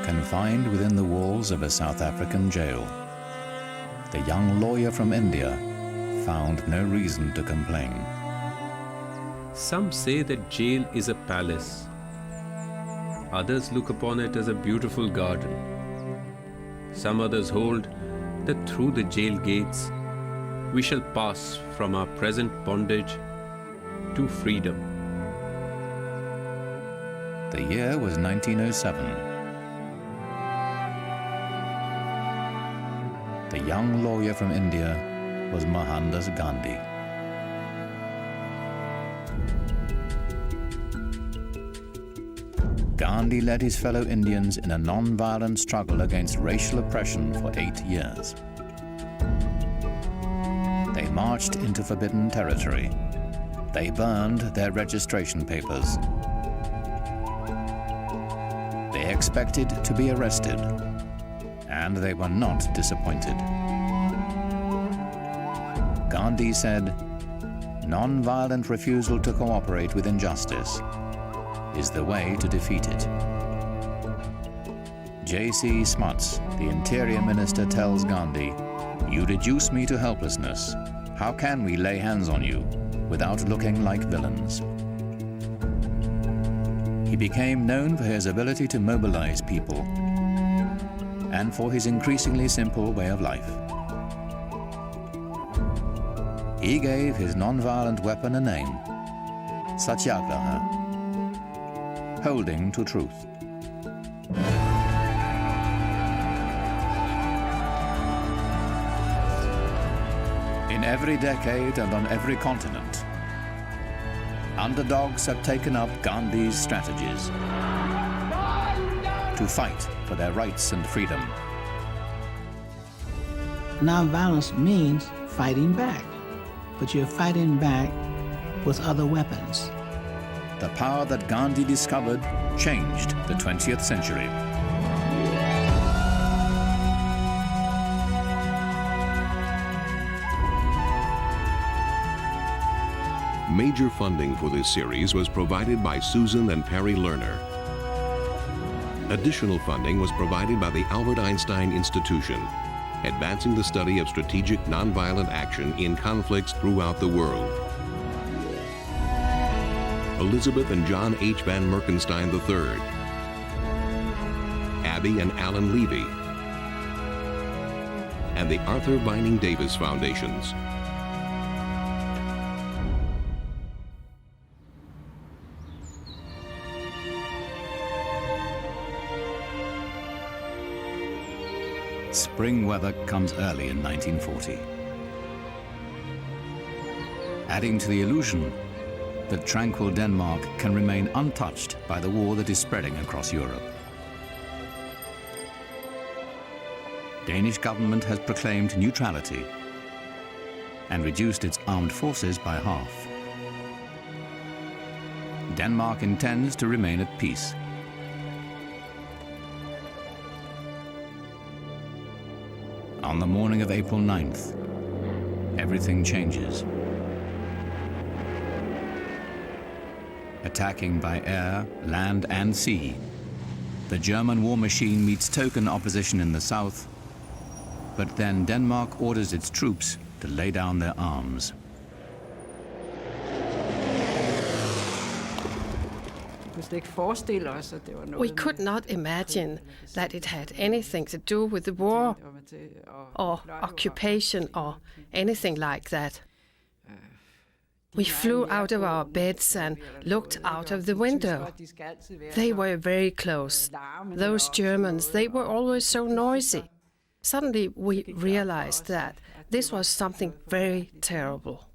Confined within the walls of a South African jail, the young lawyer from India found no reason to complain. Some say that jail is a palace. Others look upon it as a beautiful garden. Some others hold that through the jail gates we shall pass from our present bondage to freedom. The year was 1907. The young lawyer from India was Mohandas Gandhi. Gandhi led his fellow Indians in a non-violent struggle against racial oppression for 8 years. They marched into forbidden territory. They burned their registration papers. They expected to be arrested, and they were not disappointed. Gandhi said, "Non-violent refusal to cooperate with injustice is the way to defeat it." J.C. Smuts, the Interior Minister, tells Gandhi, "You reduce me to helplessness. How can we lay hands on you without looking like villains?" He became known for his ability to mobilize people and for his increasingly simple way of life. He gave his non-violent weapon a name, Satyagraha, holding to truth. In every decade and on every continent, underdogs have taken up Gandhi's strategies to fight for their rights and freedom. Nonviolence means fighting back, but you're fighting back with other weapons. The power that Gandhi discovered changed the 20th century. Major funding for this series was provided by Susan and Perry Lerner. Additional funding was provided by the Albert Einstein Institution, advancing the study of strategic nonviolent action in conflicts throughout the world. Elizabeth and John H. Van Merkenstein III, Abby and Alan Levy, and the Arthur Vining Davis Foundations. Spring weather comes early in 1940, adding to the illusion that tranquil Denmark can remain untouched by the war that is spreading across Europe. Danish government has proclaimed neutrality and reduced its armed forces by half. Denmark intends to remain at peace. On the morning of April 9th, everything changes. Attacking by air, land, and sea, the German war machine meets token opposition in the south, but then Denmark orders its troops to lay down their arms. We could not imagine that it had anything to do with the war or occupation or anything like that. We flew out of our beds and looked out of the window. They were very close. Those Germans, they were always so noisy. Suddenly we realized that this was something very terrible.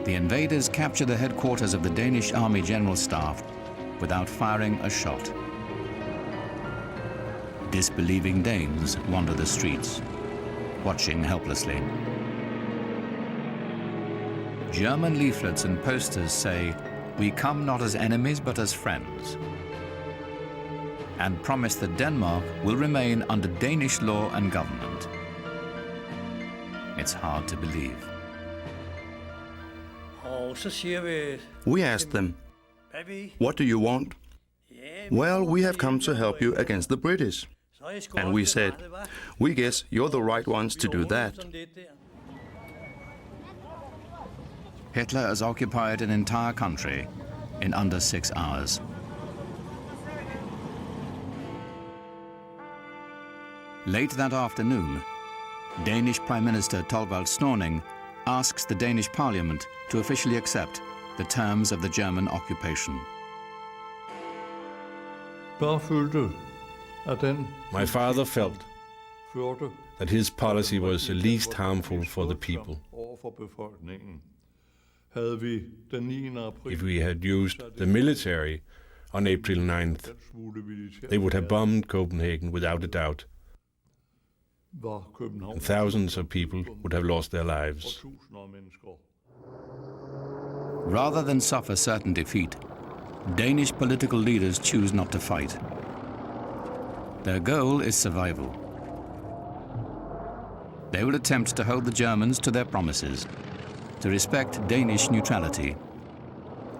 The invaders capture the headquarters of the Danish Army General Staff without firing a shot. Disbelieving Danes wander the streets, watching helplessly. German leaflets and posters say, "We come not as enemies but as friends," and promise that Denmark will remain under Danish law and government. It's hard to believe. We asked them, "What do you want?" well, we have come to help you against the British. And we said, we guess you're the right ones to do that. Hitler has occupied an entire country in under 6 hours. Late that afternoon, Danish Prime Minister Thorvald Snorning asks the Danish Parliament to officially accept the terms of the German occupation. My father felt that his policy was least harmful for the people. If we had used the military on April 9th, they would have bombed Copenhagen without a doubt. And thousands of people would have lost their lives. Rather than suffer certain defeat, Danish political leaders choose not to fight. Their goal is survival. They will attempt to hold the Germans to their promises, to respect Danish neutrality.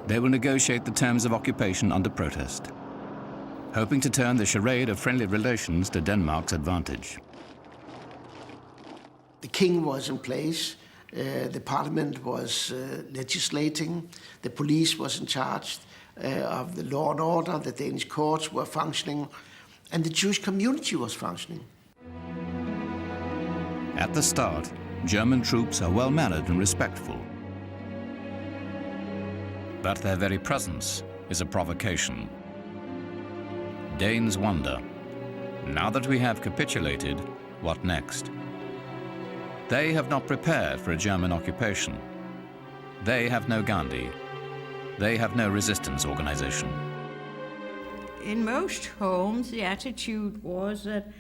They will negotiate the terms of occupation under protest, hoping to turn the charade of friendly relations to Denmark's advantage. The king was in place, the parliament was legislating, the police was in charge of the law and order, the Danish courts were functioning, and the Jewish community was functioning. At the start, German troops are well-mannered and respectful. But their very presence is a provocation. Danes wonder, now that we have capitulated, what next? They have not prepared for a German occupation. They have no Gandhi. They have no resistance organization. In most homes, the attitude was that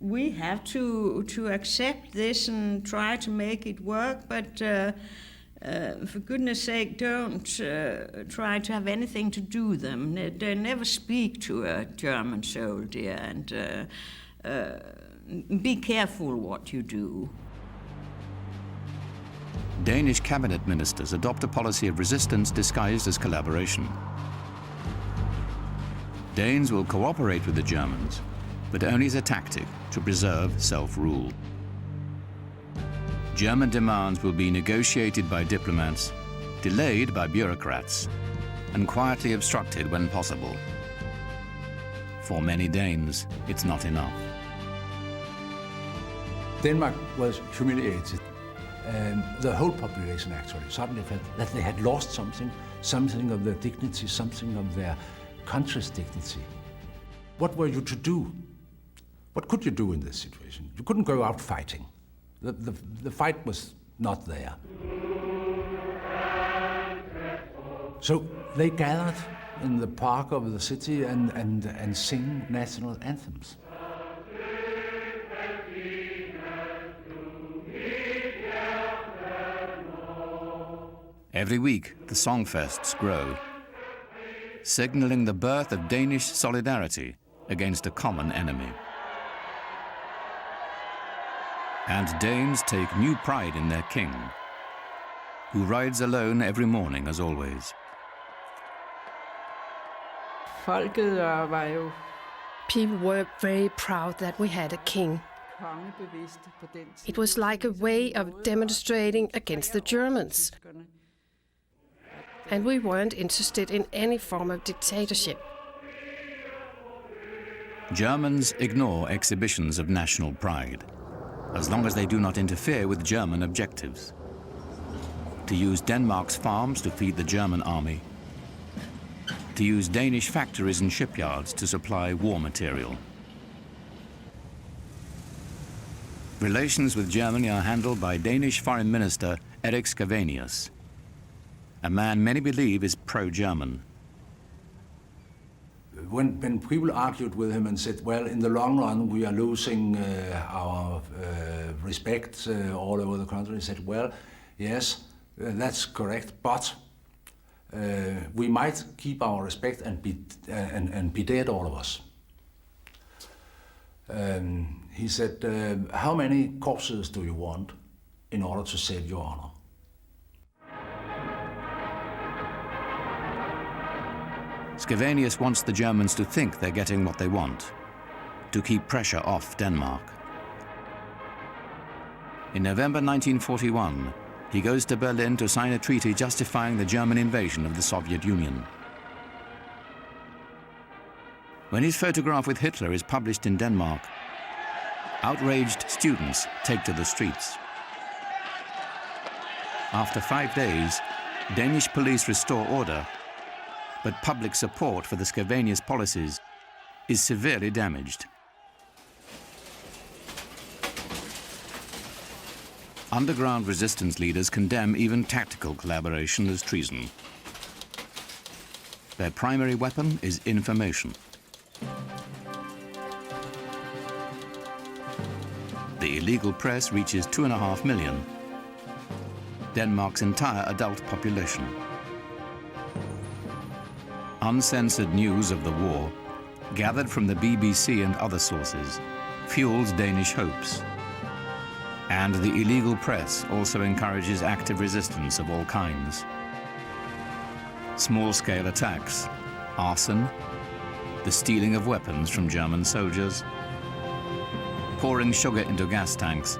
we have to accept this and try to make it work, but for goodness sake, don't try to have anything to do with them. They never speak to a German soldier, and be careful what you do. Danish cabinet ministers adopt a policy of resistance disguised as collaboration. Danes will cooperate with the Germans, but only as a tactic to preserve self-rule. German demands will be negotiated by diplomats, delayed by bureaucrats, and quietly obstructed when possible. For many Danes, it's not enough. Denmark was humiliated. The whole population actually suddenly felt that they had lost something of their dignity, something of their country's dignity. What were you to do? What could you do in this situation? You couldn't go out fighting. The fight was not there. So they gathered in the park of the city and sing national anthems. Every week, the songfests grow, signaling the birth of Danish solidarity against a common enemy. And Danes take new pride in their king, who rides alone every morning as always. People were very proud that we had a king. It was like a way of demonstrating against the Germans. And we weren't interested in any form of dictatorship. Germans ignore exhibitions of national pride, as long as they do not interfere with German objectives. To use Denmark's farms to feed the German army, to use Danish factories and shipyards to supply war material. Relations with Germany are handled by Danish Foreign Minister Erik Scavenius, a man many believe is pro-German. When people argued with him and said, well, in the long run, we are losing our respect all over the country, he said, well, yes, that's correct, but we might keep our respect and be dead, all of us. He said, how many corpses do you want in order to save your honor? Scavenius wants the Germans to think they're getting what they want, to keep pressure off Denmark. In November 1941, he goes to Berlin to sign a treaty justifying the German invasion of the Soviet Union. When his photograph with Hitler is published in Denmark, outraged students take to the streets. After 5 days, Danish police restore order, but public support for the Scavenius policies is severely damaged. Underground resistance leaders condemn even tactical collaboration as treason. Their primary weapon is information. The illegal press reaches 2.5 million, Denmark's entire adult population. Uncensored news of the war, gathered from the BBC and other sources, fuels Danish hopes. And the illegal press also encourages active resistance of all kinds. Small-scale attacks, arson, the stealing of weapons from German soldiers, pouring sugar into gas tanks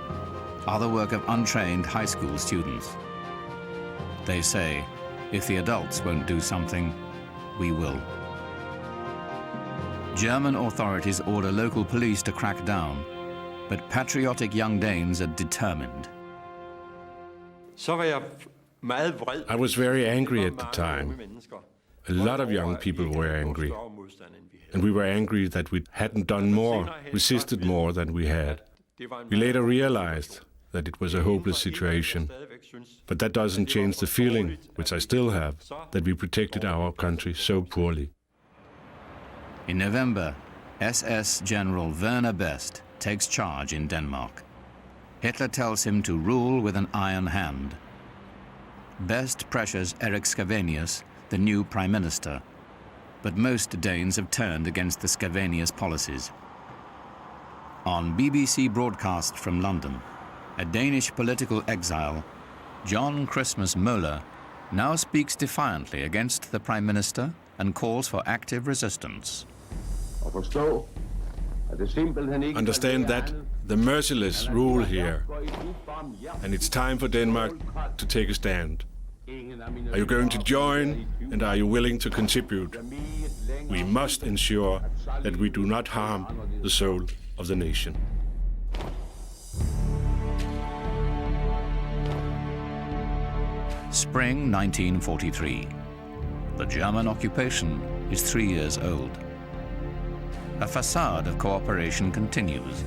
are the work of untrained high school students. They say, if the adults won't do something, we will. German authorities order local police to crack down, but patriotic young Danes are determined. I was very angry at the time. A lot of young people were angry. And we were angry that we hadn't done more, resisted more than we had. We later realized that it was a hopeless situation. But that doesn't change the feeling, which I still have, that we protected our country so poorly. In November, SS General Werner Best takes charge in Denmark. Hitler tells him to rule with an iron hand. Best pressures Erik Scavenius, the new prime minister, but most Danes have turned against the Scavenius policies. On BBC broadcast from London, a Danish political exile, John Christmas Møller, now speaks defiantly against the prime minister and calls for active resistance. Understand that the merciless rule here, and it's time for Denmark to take a stand. Are you going to join, and are you willing to contribute? We must ensure that we do not harm the soul of the nation. Spring 1943. The German occupation is 3 years old. A facade of cooperation continues,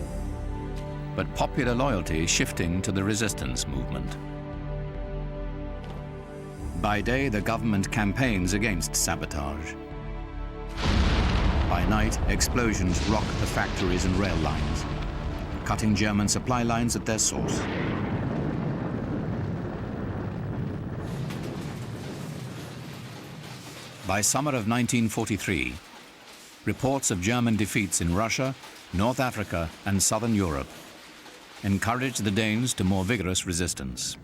but popular loyalty is shifting to the resistance movement. By day, the government campaigns against sabotage. By night, explosions rock the factories and rail lines, cutting German supply lines at their source. By summer of 1943, reports of German defeats in Russia, North Africa, and Southern Europe encouraged the Danes to more vigorous resistance.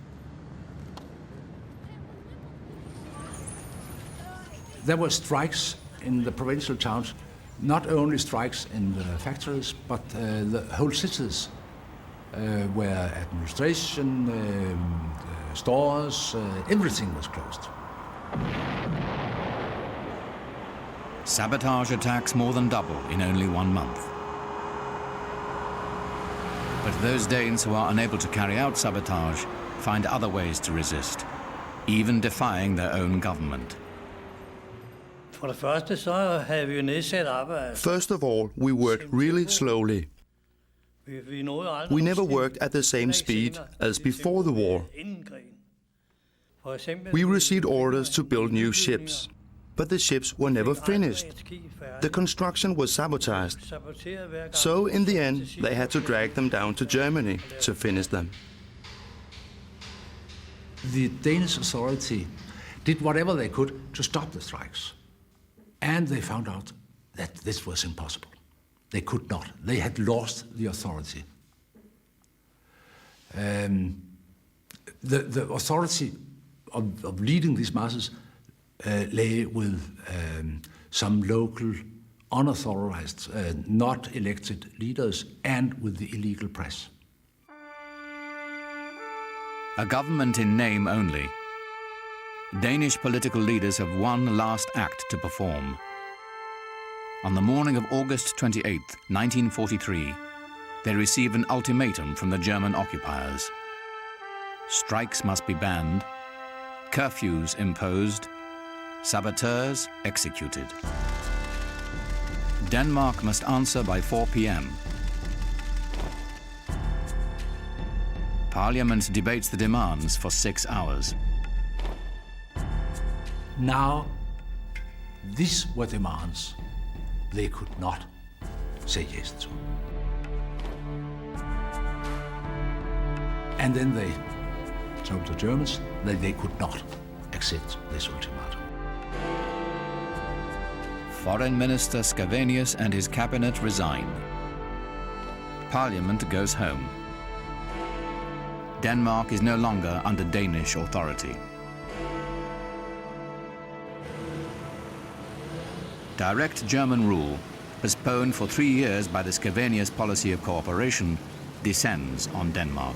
There were strikes in the provincial towns, not only strikes in the factories, but the whole cities where administration, stores, everything was closed. Sabotage attacks more than double in only 1 month. But those Danes who are unable to carry out sabotage find other ways to resist, even defying their own government. First of all, we worked really slowly. We never worked at the same speed as before the war. We received orders to build new ships, but the ships were never finished. The construction was sabotaged. So in the end, they had to drag them down to Germany to finish them. The Danish authority did whatever they could to stop the strikes. And they found out that this was impossible. They could not. They had lost the authority. The authority of leading these masses lay with some local, unauthorized, not elected leaders, and with the illegal press. A government in name only. Danish political leaders have one last act to perform. On the morning of August 28, 1943, they receive an ultimatum from the German occupiers. Strikes must be banned, curfews imposed, saboteurs executed. Denmark must answer by 4 p.m. Parliament debates the demands for 6 hours. Now, these were demands they could not say yes to. And then they told the Germans that they could not accept this ultimatum. Foreign Minister Scavenius and his cabinet resign. Parliament goes home. Denmark is no longer under Danish authority. Direct German rule, postponed for 3 years by the Scavenius policy of cooperation, descends on Denmark.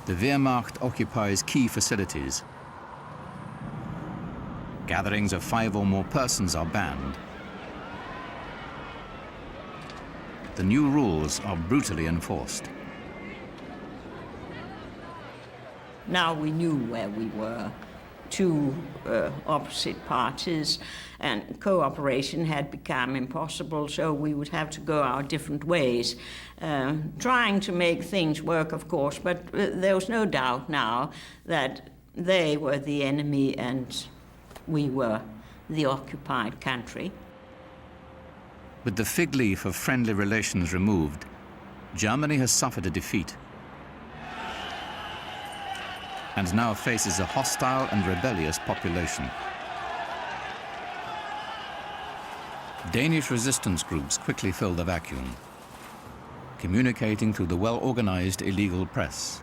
The Wehrmacht occupies key facilities. Gatherings of 5 or more persons are banned. The new rules are brutally enforced. Now we knew where we were. Two opposite parties, and cooperation had become impossible, so we would have to go our different ways, trying to make things work, of course, but there was no doubt now that they were the enemy and we were the occupied country. With the fig leaf of friendly relations removed, Germany has suffered a defeat and now faces a hostile and rebellious population. Danish resistance groups quickly fill the vacuum, communicating through the well-organized illegal press.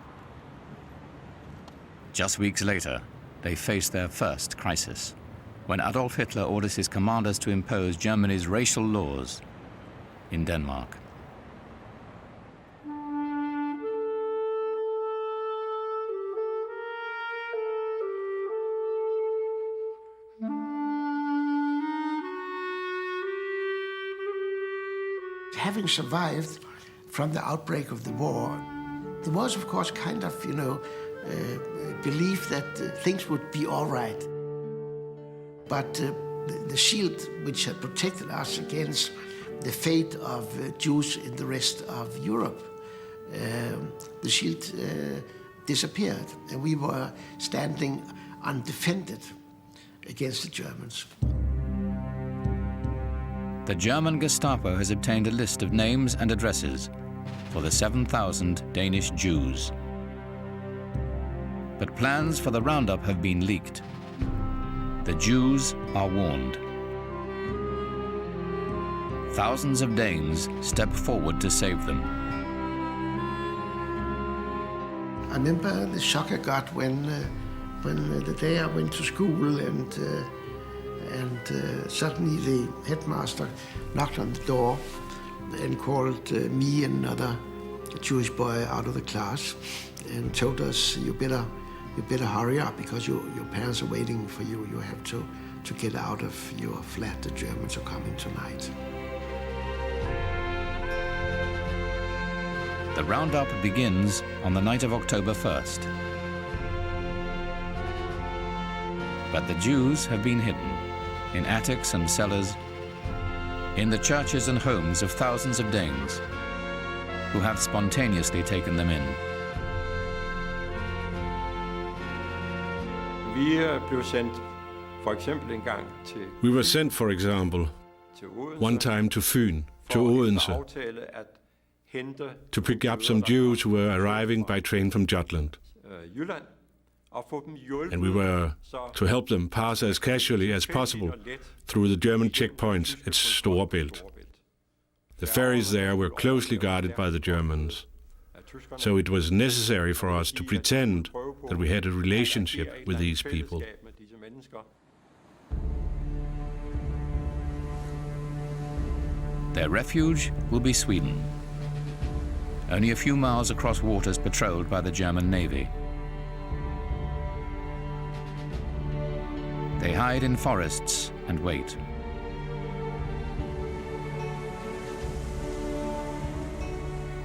Just weeks later, they face their first crisis, when Adolf Hitler orders his commanders to impose Germany's racial laws in Denmark. Having survived from the outbreak of the war, there was, of course, kind of, belief that things would be all right. But the shield which had protected us against the fate of Jews in the rest of Europe, the shield disappeared, and we were standing undefended against the Germans. The German Gestapo has obtained a list of names and addresses for the 7,000 Danish Jews. But plans for the roundup have been leaked. The Jews are warned. Thousands of Danes step forward to save them. I remember the shock I got when the day I went to school and suddenly the headmaster knocked on the door and called me and another Jewish boy out of the class and told us, you better hurry up because your parents are waiting for you. You have to get out of your flat. The Germans are coming tonight. The roundup begins on the night of October 1st. But the Jews have been hidden in attics and cellars, in the churches and homes of thousands of Danes who have spontaneously taken them in. We were sent, for example, one time to Fyn, to Odense, to pick up some Jews who were arriving by train from Jutland. And we were to help them pass as casually as possible through the German checkpoints at Storebælt. The ferries there were closely guarded by the Germans, so it was necessary for us to pretend that we had a relationship with these people. Their refuge will be Sweden, only a few miles across waters patrolled by the German Navy. They hide in forests and wait.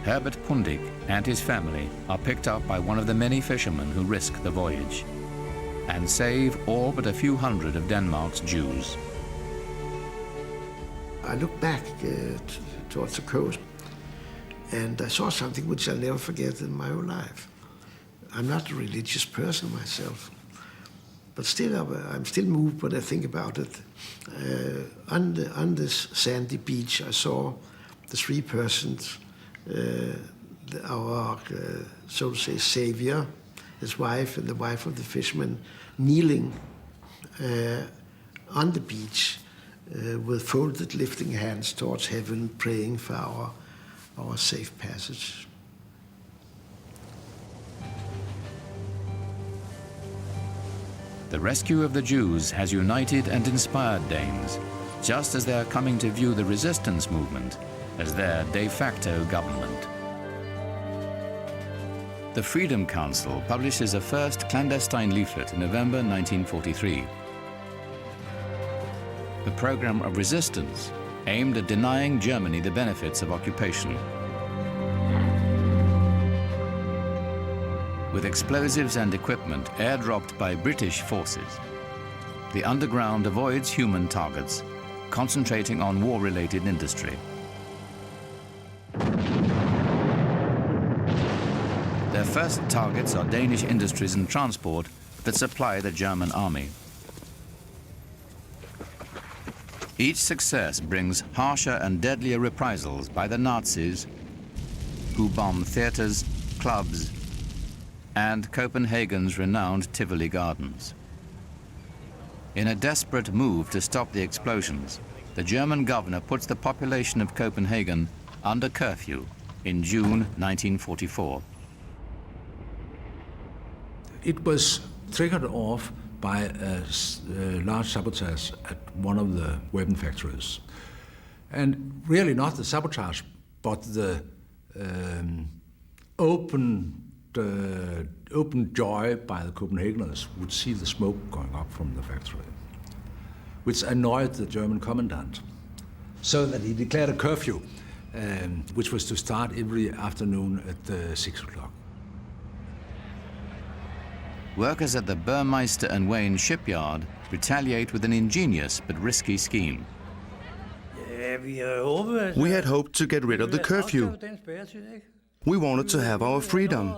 Herbert Pundig and his family are picked up by one of the many fishermen who risk the voyage and save all but a few hundred of Denmark's Jews. I looked back towards the coast and I saw something which I'll never forget in my whole life. I'm not a religious person myself, but still I'm still moved when I think about it. On this sandy beach I saw the three persons, our, so to say, savior, his wife and the wife of the fisherman, kneeling on the beach with folded lifting hands towards heaven, praying for our safe passage. The rescue of the Jews has united and inspired Danes, just as they are coming to view the resistance movement as their de facto government. The Freedom Council publishes a first clandestine leaflet in November 1943. A program of resistance aimed at denying Germany the benefits of occupation. With explosives and equipment airdropped by British forces, the underground avoids human targets, concentrating on war-related industry. Their first targets are Danish industries and transport that supply the German army. Each success brings harsher and deadlier reprisals by the Nazis, who bomb theaters, clubs, and Copenhagen's renowned Tivoli Gardens. In a desperate move to stop the explosions, the German governor puts the population of Copenhagen under curfew in June 1944. It was triggered off by a large sabotage at one of the weapon factories. And really not the sabotage, but the open joy by the Copenhageners would see the smoke going up from the factory, which annoyed the German commandant, so that he declared a curfew, which was to start every afternoon at 6 o'clock. Workers at the Burmeister and Wayne shipyard retaliate with an ingenious but risky scheme. We had hoped to get rid of the curfew. We wanted to have our freedom.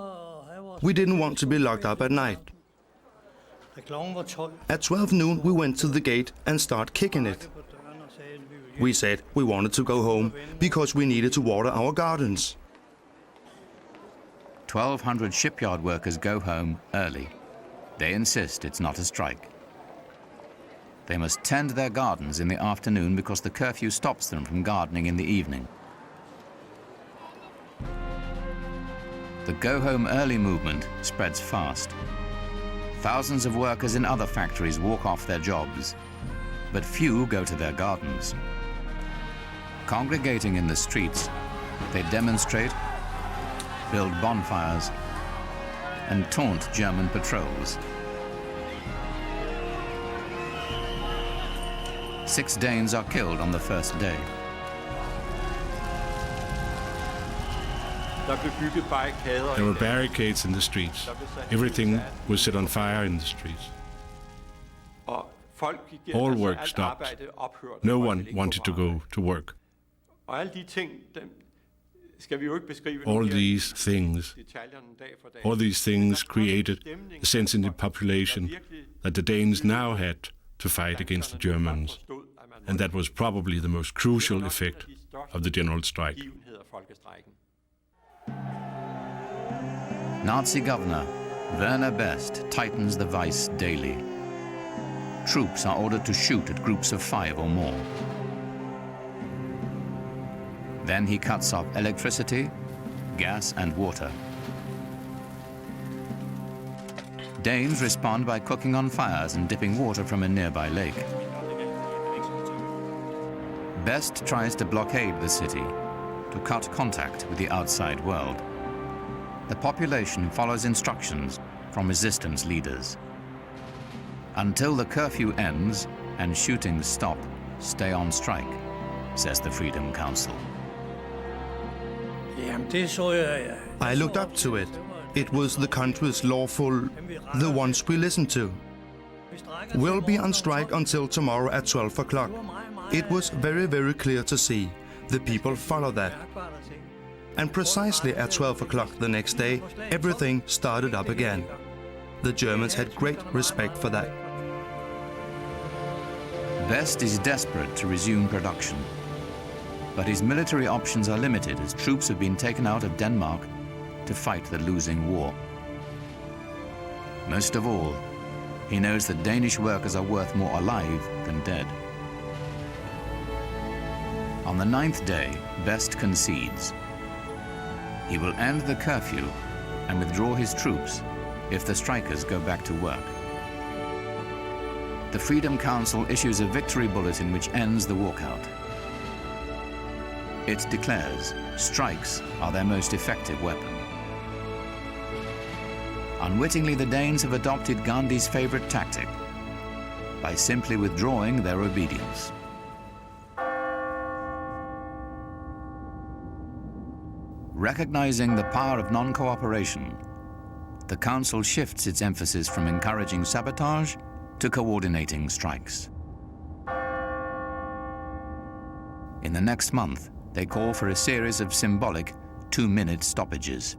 We didn't want to be locked up at night. At 12 noon, we went to the gate and started kicking it. We said we wanted to go home because we needed to water our gardens. 1,200 shipyard workers go home early. They insist it's not a strike. They must tend their gardens in the afternoon because the curfew stops them from gardening in the evening. The go-home early movement spreads fast. Thousands of workers in other factories walk off their jobs, but few go to their gardens. Congregating in the streets, they demonstrate, build bonfires, and taunt German patrols. 6 Danes are killed on the first day. There were barricades in the streets. Everything was set on fire in the streets. All work stopped. No one wanted to go to work. All these things created a sense in the population that the Danes now had to fight against the Germans. And that was probably the most crucial effect of the general strike. Nazi governor Werner Best tightens the vice daily. Troops are ordered to shoot at groups of 5 or more. Then he cuts off electricity, gas and water. Danes respond by cooking on fires and dipping water from a nearby lake. Best tries to blockade the city, to cut contact with the outside world. The population follows instructions from resistance leaders. Until the curfew ends and shootings stop, stay on strike, says the Freedom Council. I looked up to it. It was the country's lawful, the ones we listened to. We'll be on strike until tomorrow at 12 o'clock. It was very, very clear to see. The people follow that. And precisely at 12 o'clock the next day, everything started up again. The Germans had great respect for that. Best is desperate to resume production, but his military options are limited as troops have been taken out of Denmark to fight the losing war. Most of all, he knows that Danish workers are worth more alive than dead. On the 9th day, Best concedes. He will end the curfew and withdraw his troops if the strikers go back to work. The Freedom Council issues a victory bulletin which ends the walkout. It declares strikes are their most effective weapon. Unwittingly, the Danes have adopted Gandhi's favorite tactic by simply withdrawing their obedience. Recognizing the power of non-cooperation, the Council shifts its emphasis from encouraging sabotage to coordinating strikes. In the next month, they call for a series of symbolic 2-minute stoppages.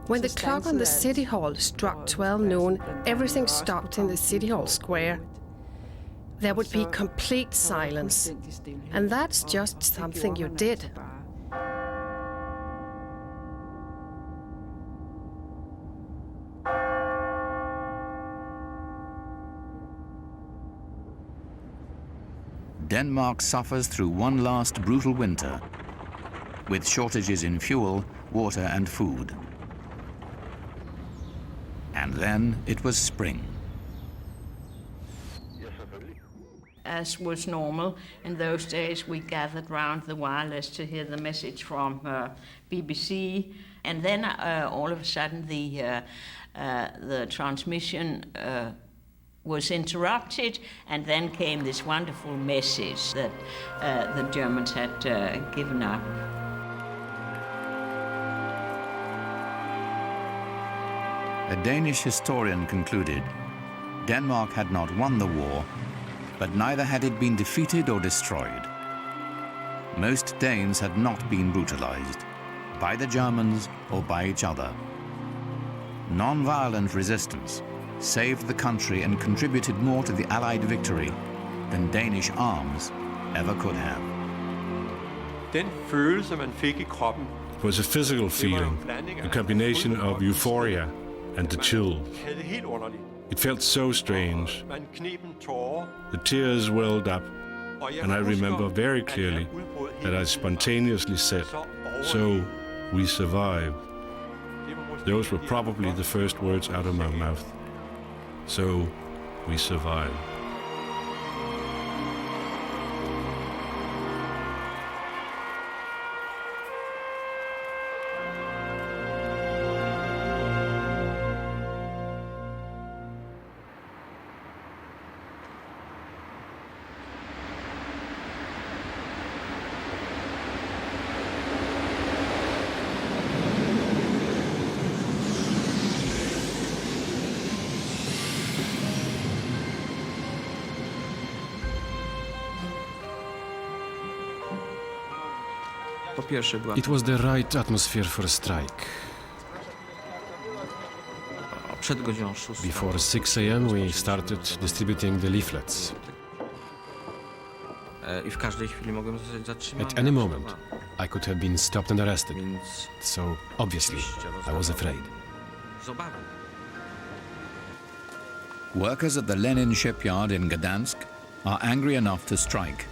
When the clock on the City Hall struck 12 noon, everything stopped in the City Hall square. There would be complete silence, and that's just something you did. Denmark suffers through one last brutal winter, with shortages in fuel, water and food. And then it was spring. As was normal in those days, we gathered round the wireless to hear the message from BBC, and then all of a sudden the transmission was interrupted, and then came this wonderful message that the Germans had given up. A Danish historian concluded, Denmark had not won the war, but neither had it been defeated or destroyed. Most Danes had not been brutalized, by the Germans or by each other. Non-violent resistance saved the country and contributed more to the Allied victory than Danish arms ever could have. It was a physical feeling, a combination of euphoria and the chill. It felt so strange. The tears welled up, and I remember very clearly that I spontaneously said, "So we survived." Those were probably the first words out of my mouth. So we survived. It was the right atmosphere for a strike. Before 6 a.m. we started distributing the leaflets. At any moment, I could have been stopped and arrested. So, obviously, I was afraid. Workers at the Lenin shipyard in Gdansk are angry enough to strike.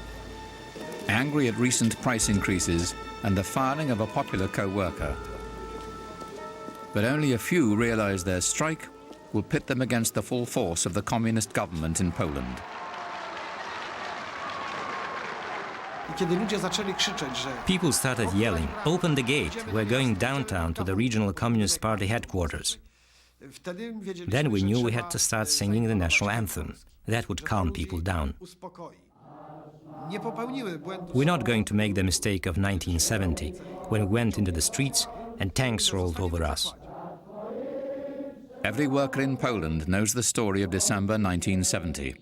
Angry at recent price increases and the firing of a popular co-worker. But only a few realize their strike will pit them against the full force of the communist government in Poland. People started yelling, "Open the gate, we're going downtown to the regional Communist Party headquarters." Then we knew we had to start singing the national anthem. That would calm people down. We're not going to make the mistake of 1970, when we went into the streets and tanks rolled over us. Every worker in Poland knows the story of December 1970.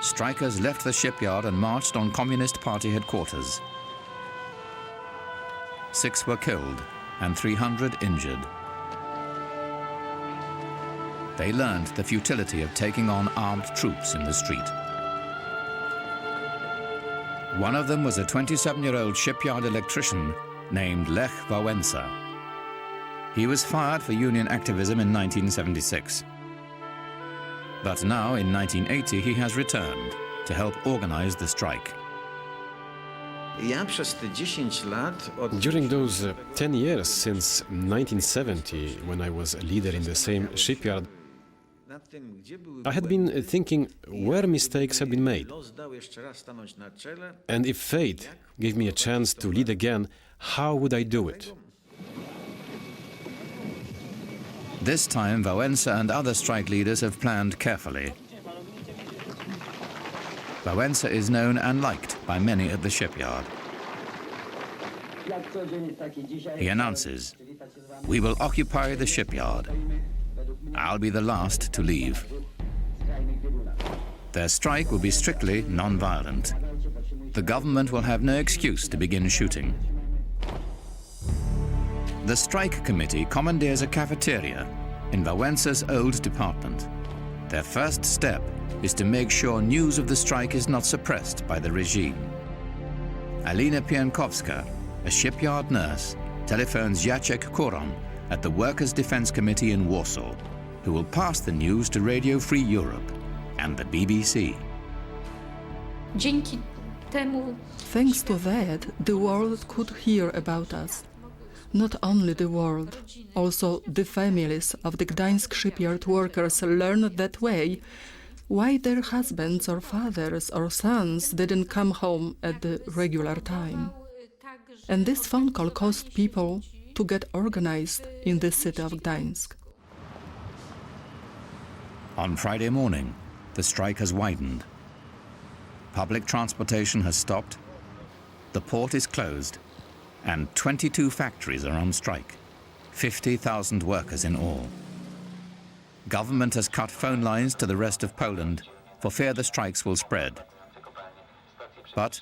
Strikers left the shipyard and marched on Communist Party headquarters. 6 were killed and 300 injured. They learned the futility of taking on armed troops in the street. One of them was a 27-year-old shipyard electrician named Lech Wałęsa. He was fired for union activism in 1976. But now, in 1980, he has returned to help organize the strike. During those 10 years since 1970, when I was a leader in the same shipyard, I had been thinking where mistakes had been made. And if fate gave me a chance to lead again, how would I do it? This time, Wałęsa and other strike leaders have planned carefully. Wałęsa is known and liked by many at the shipyard. He announces, "We will occupy the shipyard. I'll be the last to leave." Their strike will be strictly non-violent. The government will have no excuse to begin shooting. The strike committee commandeers a cafeteria in Wałęsa's old department. Their first step is to make sure news of the strike is not suppressed by the regime. Alina Piankowska, a shipyard nurse, telephones Jacek Koron at the Workers' Defense Committee in Warsaw, who will pass the news to Radio Free Europe and the BBC. Thanks to that, the world could hear about us. Not only the world, also the families of the Gdańsk shipyard workers learned that way why their husbands or fathers or sons didn't come home at the regular time. And this phone call caused people to get organized in the city of Gdańsk. On Friday morning, the strike has widened. Public transportation has stopped, the port is closed, and 22 factories are on strike, 50,000 workers in all. Government has cut phone lines to the rest of Poland for fear the strikes will spread. But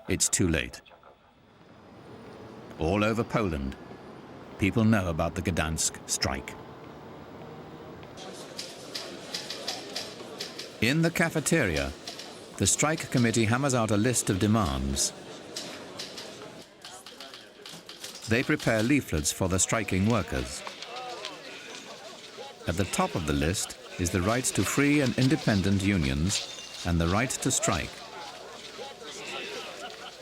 it's too late. All over Poland, people know about the Gdańsk strike. In the cafeteria, the strike committee hammers out a list of demands. They prepare leaflets for the striking workers. At the top of the list is the right to free and independent unions and the right to strike.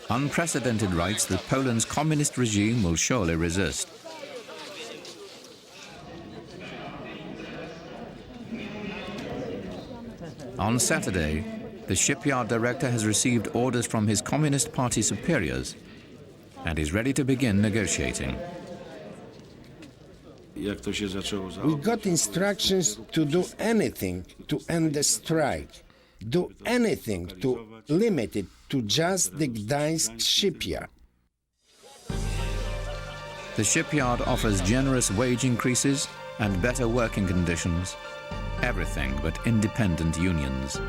Unprecedented rights that Poland's communist regime will surely resist. On Saturday, the shipyard director has received orders from his Communist Party superiors and is ready to begin negotiating. We got instructions to do anything to end the strike, do anything to limit it to just the Gdańsk shipyard. The shipyard offers generous wage increases and better working conditions, everything but independent unions.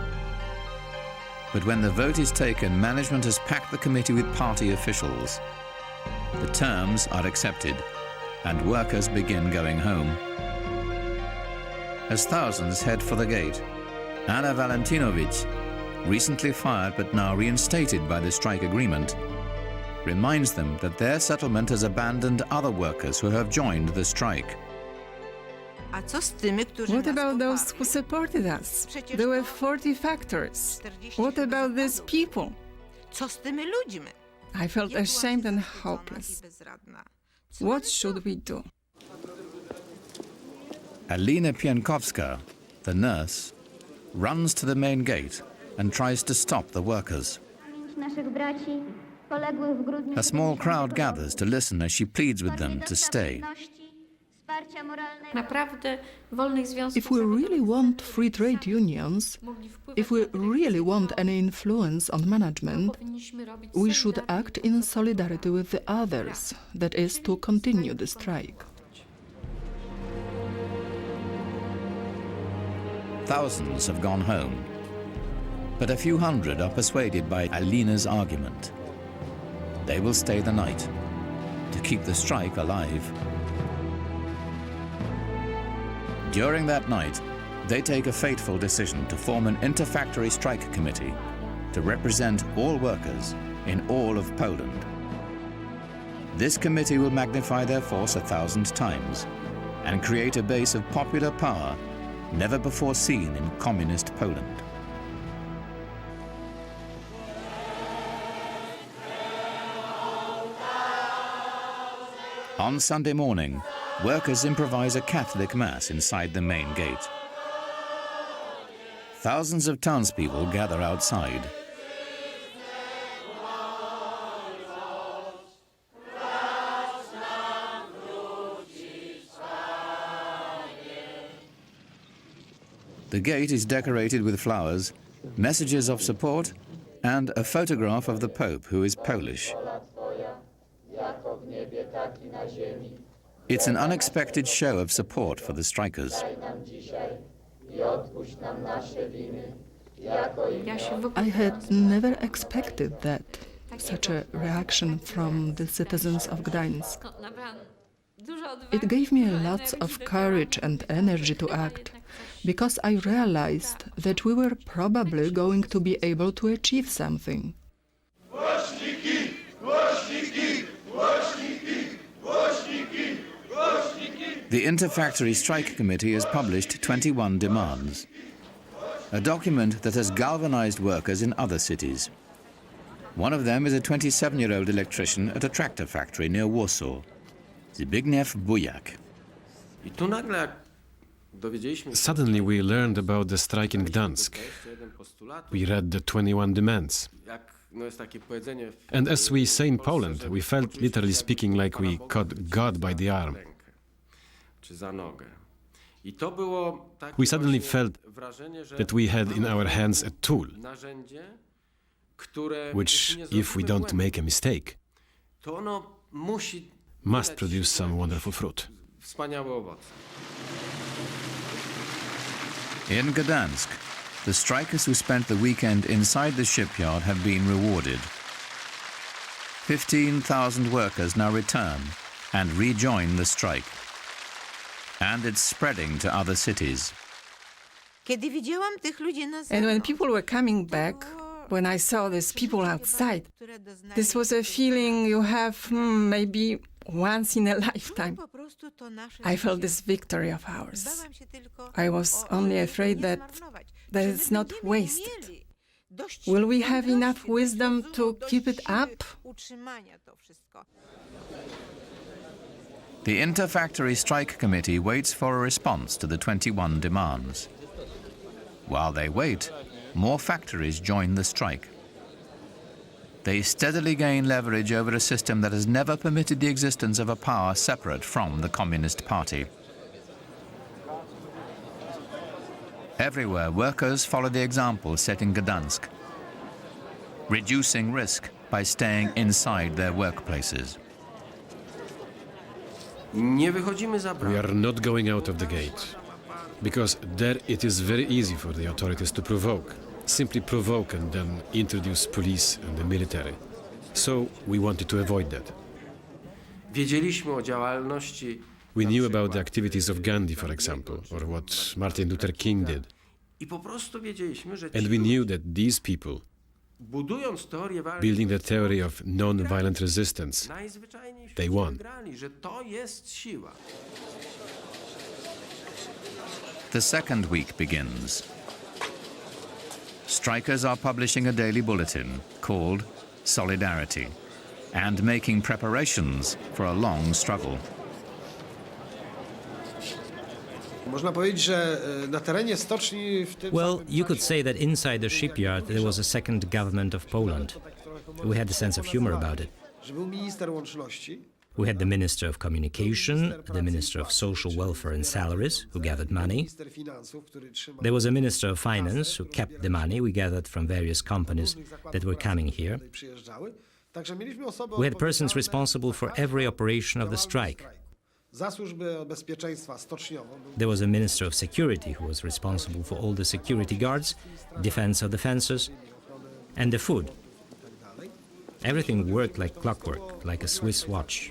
But when the vote is taken, management has packed the committee with party officials. The terms are accepted, and workers begin going home. As thousands head for the gate, Anna Valentinovic, recently fired but now reinstated by the strike agreement, reminds them that their settlement has abandoned other workers who have joined the strike. What about those who supported us? There were 40 factories. What about these people? I felt ashamed and hopeless. What should we do? Alina Piankowska, the nurse, runs to the main gate and tries to stop the workers. A small crowd gathers to listen as she pleads with them to stay. If we really want free trade unions, if we really want any influence on management, we should act in solidarity with the others, that is, to continue the strike. Thousands have gone home, but a few hundred are persuaded by Alina's argument. They will stay the night to keep the strike alive. During that night, they take a fateful decision to form an inter-factory strike committee to represent all workers in all of Poland. This committee will magnify their force 1,000 times and create a base of popular power never before seen in communist Poland. On Sunday morning, workers improvise a Catholic Mass inside the main gate. Thousands of townspeople gather outside. The gate is decorated with flowers, messages of support, and a photograph of the Pope, who is Polish. It's an unexpected show of support for the strikers. I had never expected that, such a reaction from the citizens of Gdańsk. It gave me lots of courage and energy to act, because I realized that we were probably going to be able to achieve something. The Inter-Factory Strike Committee has published 21 demands, a document that has galvanized workers in other cities. One of them is a 27-year-old electrician at a tractor factory near Warsaw, Zbigniew Bujak. Suddenly we learned about the strike in Gdansk. We read the 21 demands. And as we say in Poland, we felt, literally speaking, like we caught God by the arm. We suddenly felt that we had in our hands a tool, which, if we don't make a mistake, must produce some wonderful fruit. In Gdansk, the strikers who spent the weekend inside the shipyard have been rewarded. 15,000 workers now return and rejoin the strike. And it's spreading to other cities. And when people were coming back, when I saw these people outside, this was a feeling you have maybe once in a lifetime. I felt this victory of ours. I was only afraid that it's not wasted. Will we have enough wisdom to keep it up? The Inter-Factory Strike Committee waits for a response to the 21 demands. While they wait, more factories join the strike. They steadily gain leverage over a system that has never permitted the existence of a power separate from the Communist Party. Everywhere, workers follow the example set in Gdansk, reducing risk by staying inside their workplaces. We are not going out of the gate, because there it is very easy for the authorities to provoke. Simply provoke and then introduce police and the military. So we wanted to avoid that. We knew about the activities of Gandhi, for example, or what Martin Luther King did. And we knew that these people, building the theory of non-violent resistance, they won. The second week begins. Strikers are publishing a daily bulletin called Solidarity. and making preparations for a long struggle. Well, you could say that inside the shipyard there was a second government of Poland. We had a sense of humor about it. We had the Minister of Communication, the Minister of Social Welfare and Salaries, who gathered money. There was a Minister of Finance, who kept the money we gathered from various companies that were coming here. We had persons responsible for every operation of the strike. There was a Minister of Security, who was responsible for all the security guards, defense of the fences, and the food. Everything worked like clockwork, like a Swiss watch.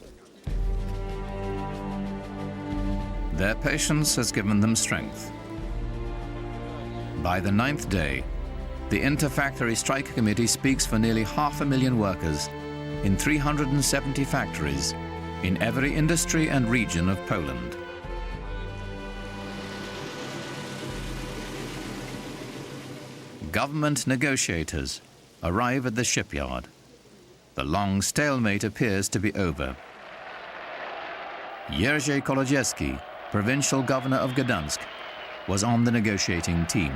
Their patience has given them strength. By the 9th day, the Inter-Factory Strike Committee speaks for nearly 500,000 workers in 370 factories in every industry and region of Poland. Government negotiators arrive at the shipyard. The long stalemate appears to be over. Jerzy Kołodziejski, provincial governor of Gdansk, was on the negotiating team.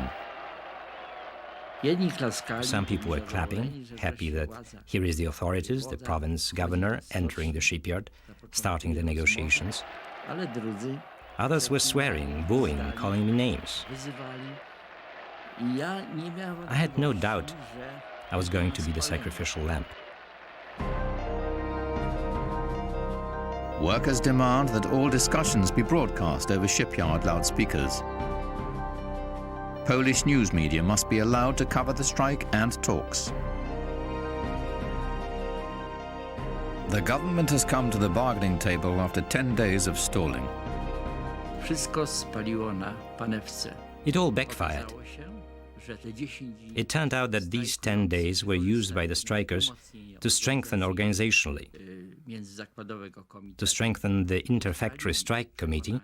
Some people were clapping, happy that here is the authorities, the province governor, entering the shipyard, starting the negotiations. Others were swearing, booing, calling me names. I had no doubt I was going to be the sacrificial lamb. Workers demand that all discussions be broadcast over shipyard loudspeakers. Polish news media must be allowed to cover the strike and talks. The government has come to the bargaining table after 10 days of stalling. It all backfired. It turned out that these 10 days were used by the strikers to strengthen organizationally, to strengthen the Inter-Factory Strike Committee,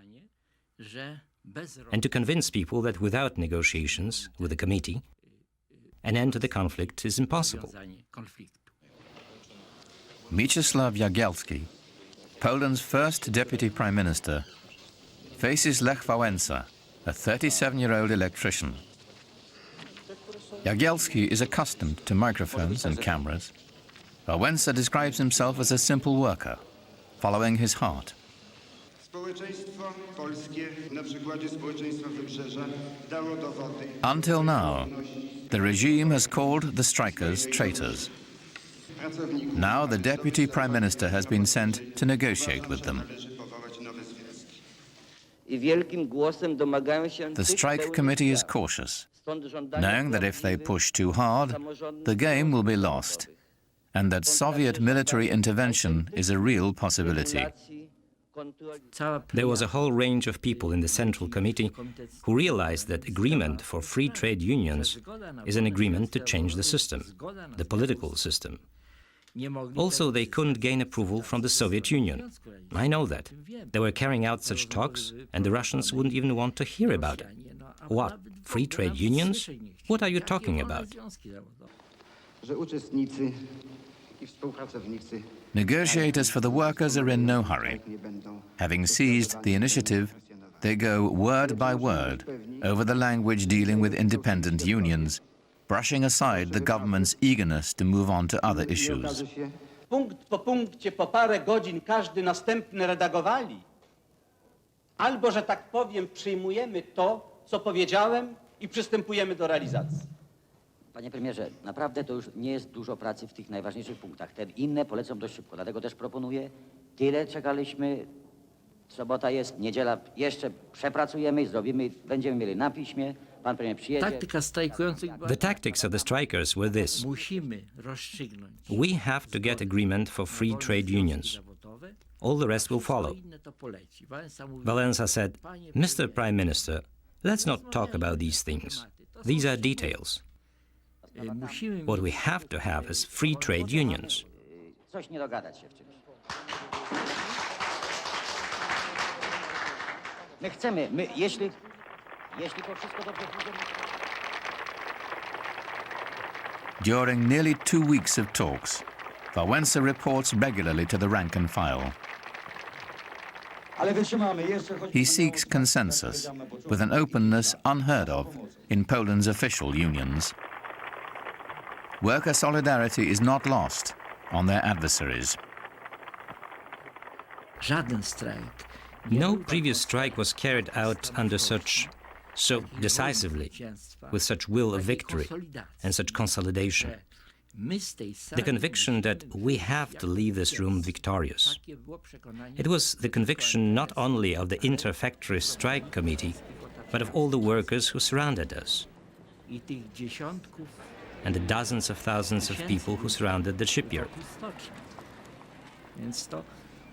and to convince people that without negotiations with the committee, an end to the conflict is impossible. Mieczysław Jagielski, Poland's first deputy prime minister, faces Lech Wałęsa, a 37-year-old electrician. Jagielski is accustomed to microphones and cameras. Wałęsa describes himself as a simple worker, following his heart. Until now, the regime has called the strikers traitors. Now the deputy prime minister has been sent to negotiate with them. The strike committee is cautious, knowing that if they push too hard, the game will be lost, and that Soviet military intervention is a real possibility. There was a whole range of people in the Central Committee who realized that agreement for free trade unions is an agreement to change the system, the political system. Also, they couldn't gain approval from the Soviet Union. I know that. They were carrying out such talks, and the Russians wouldn't even want to hear about it. What? Free trade unions? What are you talking about? Negotiators for the workers are in no hurry. Having seized the initiative, they go word by word over the language dealing with independent unions, brushing aside the government's eagerness to move on to other issues. Punkt po punkcie po parę godzin każdy następny redagowali. Albo, że tak powiem, przyjmujemy to, co powiedziałem i przystępujemy do realizacji. Panie premierze, naprawdę to już nie jest dużo pracy w tych najważniejszych punktach. Te inne polecą dość szybko, dlatego też proponuję, tyle czekaliśmy, sobota jest, niedziela jeszcze przepracujemy i zrobimy, będziemy mieli na piśmie, pan premier przyjedzie. The tactics of the strikers were this. We have to get agreement for free trade unions. All the rest will follow. Wałęsa said, Mr. Prime Minister, let's not talk about these things. These are details. What we have to have is free trade unions. Coś nie dogadać się w czymś. My chcemy, jeśli to wszystko dobrze pójdzie... During nearly 2 weeks of talks, Wałęsa reports regularly to the rank and file. He seeks consensus with an openness unheard of in Poland's official unions. Worker solidarity is not lost on their adversaries. No previous strike was carried out under so decisively, with such will of victory and such consolidation. The conviction that we have to leave this room victorious. It was the conviction not only of the inter-factory strike committee, but of all the workers who surrounded us, and the dozens of thousands of people who surrounded the shipyard.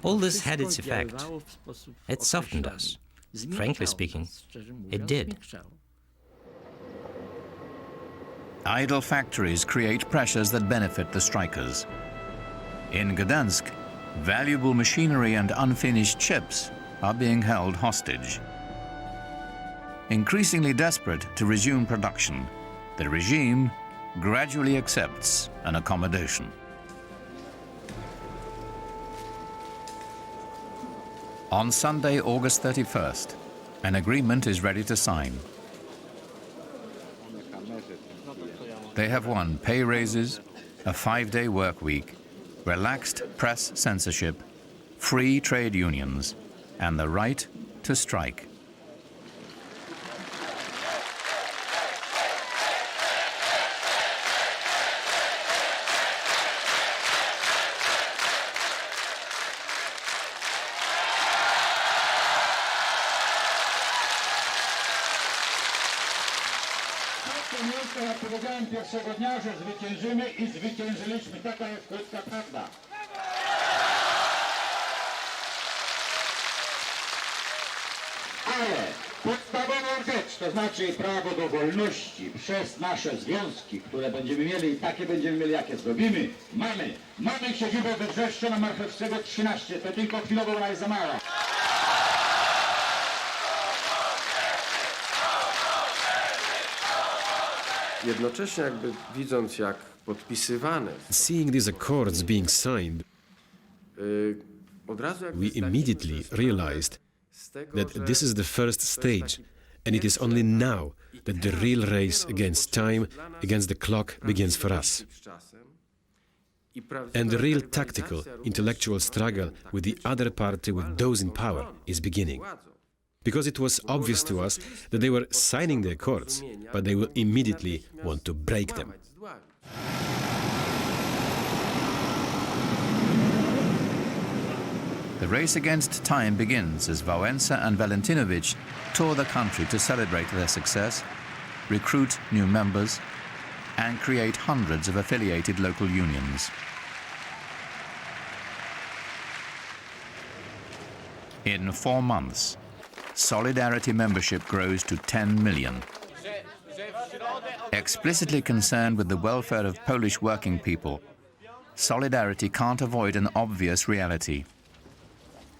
All this had its effect. It softened us. Frankly speaking, it did. Idle factories create pressures that benefit the strikers. In Gdansk, valuable machinery and unfinished ships are being held hostage. Increasingly desperate to resume production, the regime gradually accepts an accommodation. On Sunday, August 31st, an agreement is ready to sign. They have won pay raises, a 5-day work week, relaxed press censorship, free trade unions, and the right to strike. Ja powiedziałem pierwszego dnia, że zwyciężymy i zwyciężyliśmy. Taka jest krótka prawda. Ale podstawową rzecz, to znaczy prawo do wolności przez nasze związki, które będziemy mieli i takie będziemy mieli, jakie zrobimy, mamy. Mamy siedzibę we Wrzeszczu na Marchewskiego 13, to tylko chwilowo ona jest za mała. Jednocześnie jakby widząc, jak podpisywane. Seeing these accords being signed, we immediately realized that this is the first stage, and it is only now that the real race against time, against the clock begins for us. And the real tactical, intellectual struggle with the other party, with those in power, is beginning. Because it was obvious to us that they were signing the accords, but they will immediately want to break them. The race against time begins as Wałęsa and Walentynovich tour the country to celebrate their success, recruit new members, and create hundreds of affiliated local unions. In 4 months, Solidarity membership grows to 10 million. Explicitly concerned with the welfare of Polish working people, Solidarity can't avoid an obvious reality.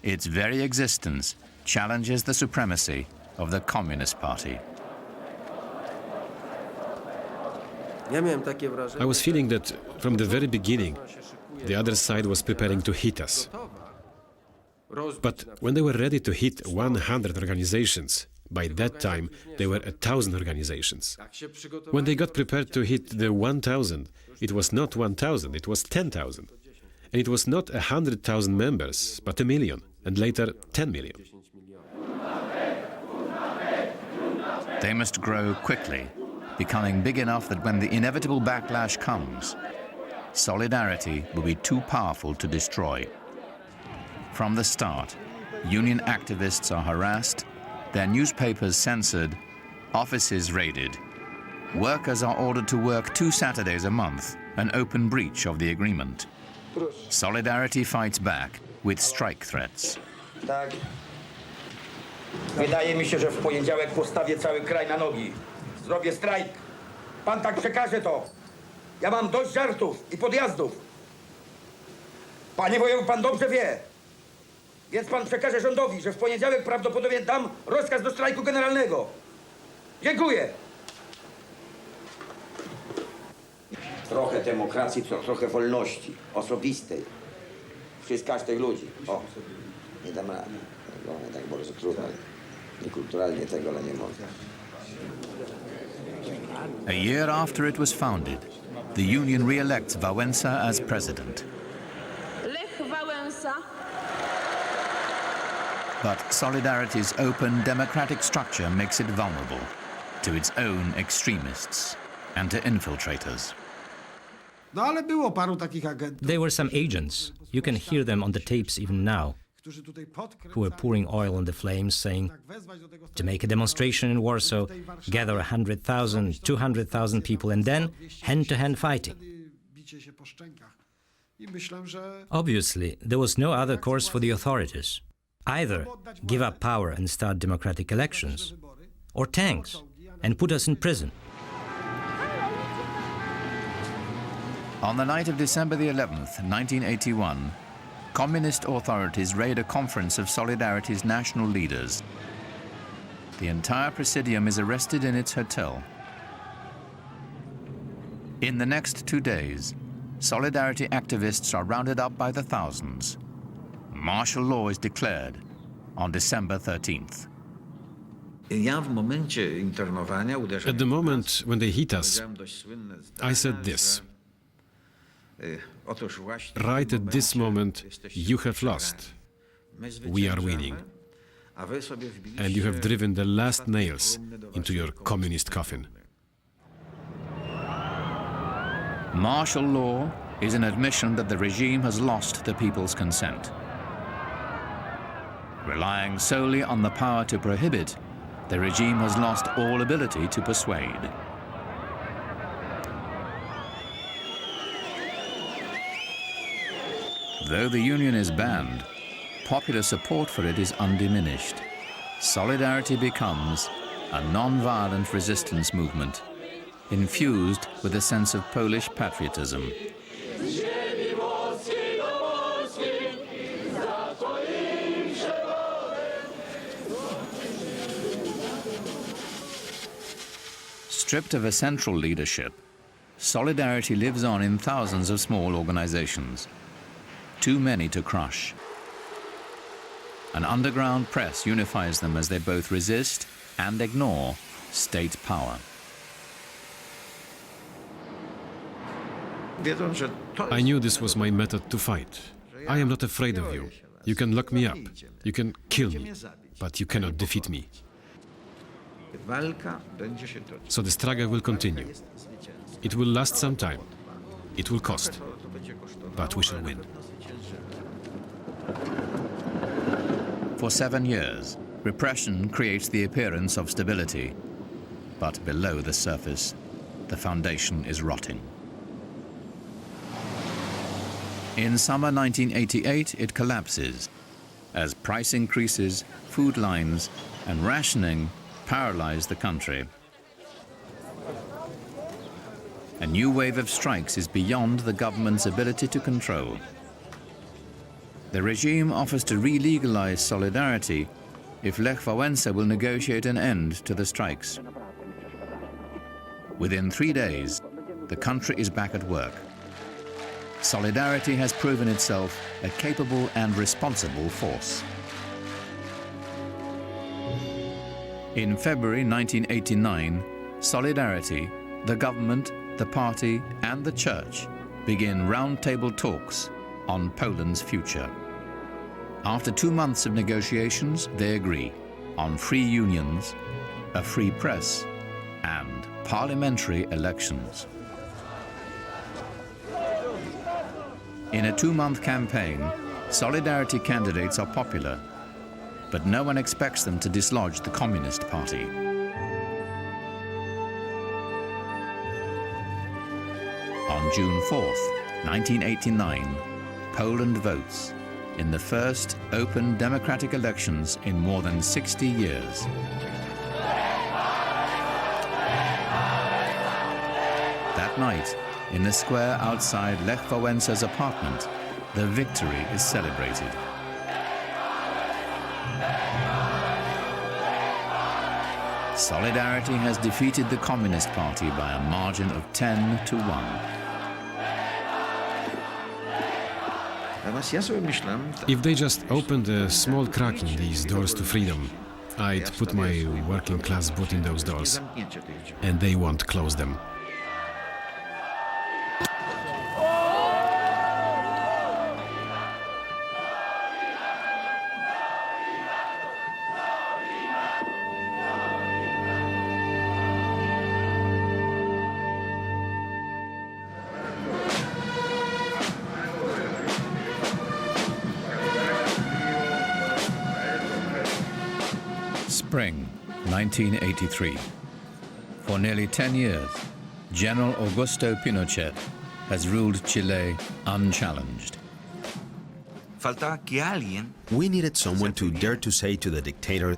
Its very existence challenges the supremacy of the Communist Party. I was feeling that from the very beginning, the other side was preparing to hit us. But when they were ready to hit 100 organizations, by that time there were 1,000 organizations. When they got prepared to hit the 1,000, it was not 1,000, it was 10,000. And it was not 100,000 members, but 1 million, and later 10 million. They must grow quickly, becoming big enough that when the inevitable backlash comes, Solidarity will be too powerful to destroy. From the start, union activists are harassed, their newspapers censored, offices raided. Workers are ordered to work 2 Saturdays a month, an open breach of the agreement. Solidarity fights back with strike threats. Tak. Wydaje mi się, że w poniedziałek postawię cały kraj na nogi. Zrobię strajk. Pan tak przekaże to. Ja mam dość żartów i podjazdów. Panie wojewu, pan dobrze wie. Więc pan przekaże rządowi, że w poniedziałek prawdopodobnie dam rozkaz do strajku generalnego. Dziękuję. trochę demokracji, trochę wolności osobistej przez każdych ludzi. O, nie dam rady. Tak bardzo trudno. Niekulturalnie tego, ale nie mogę. A year after it was founded, the union re-elects Wałęsa as president. But Solidarity's open democratic structure makes it vulnerable to its own extremists and to infiltrators. There were some agents, you can hear them on the tapes even now, who were pouring oil on the flames, saying, to make a demonstration in Warsaw, gather 100,000, 200,000 people, and then hand-to-hand fighting. Obviously, there was no other course for the authorities. Either give up power and start democratic elections, or tanks and put us in prison. On the night of December the 11th, 1981, communist authorities raid a conference of Solidarity's national leaders. The entire presidium is arrested in its hotel. In the next 2 days, Solidarity activists are rounded up by the thousands. Martial law is declared on December 13th. At the moment when they hit us, I said this: right at this moment, you have lost. We are winning. And you have driven the last nails into your communist coffin. Martial law is an admission that the regime has lost the people's consent. Relying solely on the power to prohibit, the regime has lost all ability to persuade. Though the union is banned, popular support for it is undiminished. Solidarity becomes a non-violent resistance movement, infused with a sense of Polish patriotism. Stripped of a central leadership, Solidarity lives on in thousands of small organizations, too many to crush. An underground press unifies them as they both resist and ignore state power. I knew this was my method to fight. I am not afraid of you. You can lock me up, you can kill me, but you cannot defeat me. So the struggle will continue. It will last some time. It will cost. But we shall win. For 7 years, repression creates the appearance of stability. But below the surface, the foundation is rotting. In summer 1988, it collapses as price increases, food lines, and rationing paralyze the country. A new wave of strikes is beyond the government's ability to control. The regime offers to re-legalize Solidarity if Lech Wałęsa will negotiate an end to the strikes. Within 3 days, the country is back at work. Solidarity has proven itself a capable and responsible force. In February 1989, Solidarity, the government, the party and the church begin roundtable talks on Poland's future. After 2 months of negotiations, they agree on free unions, a free press and parliamentary elections. In a 2-month campaign, Solidarity candidates are popular, but no one expects them to dislodge the Communist Party. On June 4th, 1989, Poland votes in the first open democratic elections in more than 60 years. That night, in the square outside Lech Wałęsa's apartment, the victory is celebrated. Solidarity has defeated the Communist Party by a margin of 10-1. If they just opened a small crack in these doors to freedom, I'd put my working class boot in those doors, and they won't close them. Spring 1983. For nearly 10 years, General Augusto Pinochet has ruled Chile unchallenged. We needed someone to dare to say to the dictator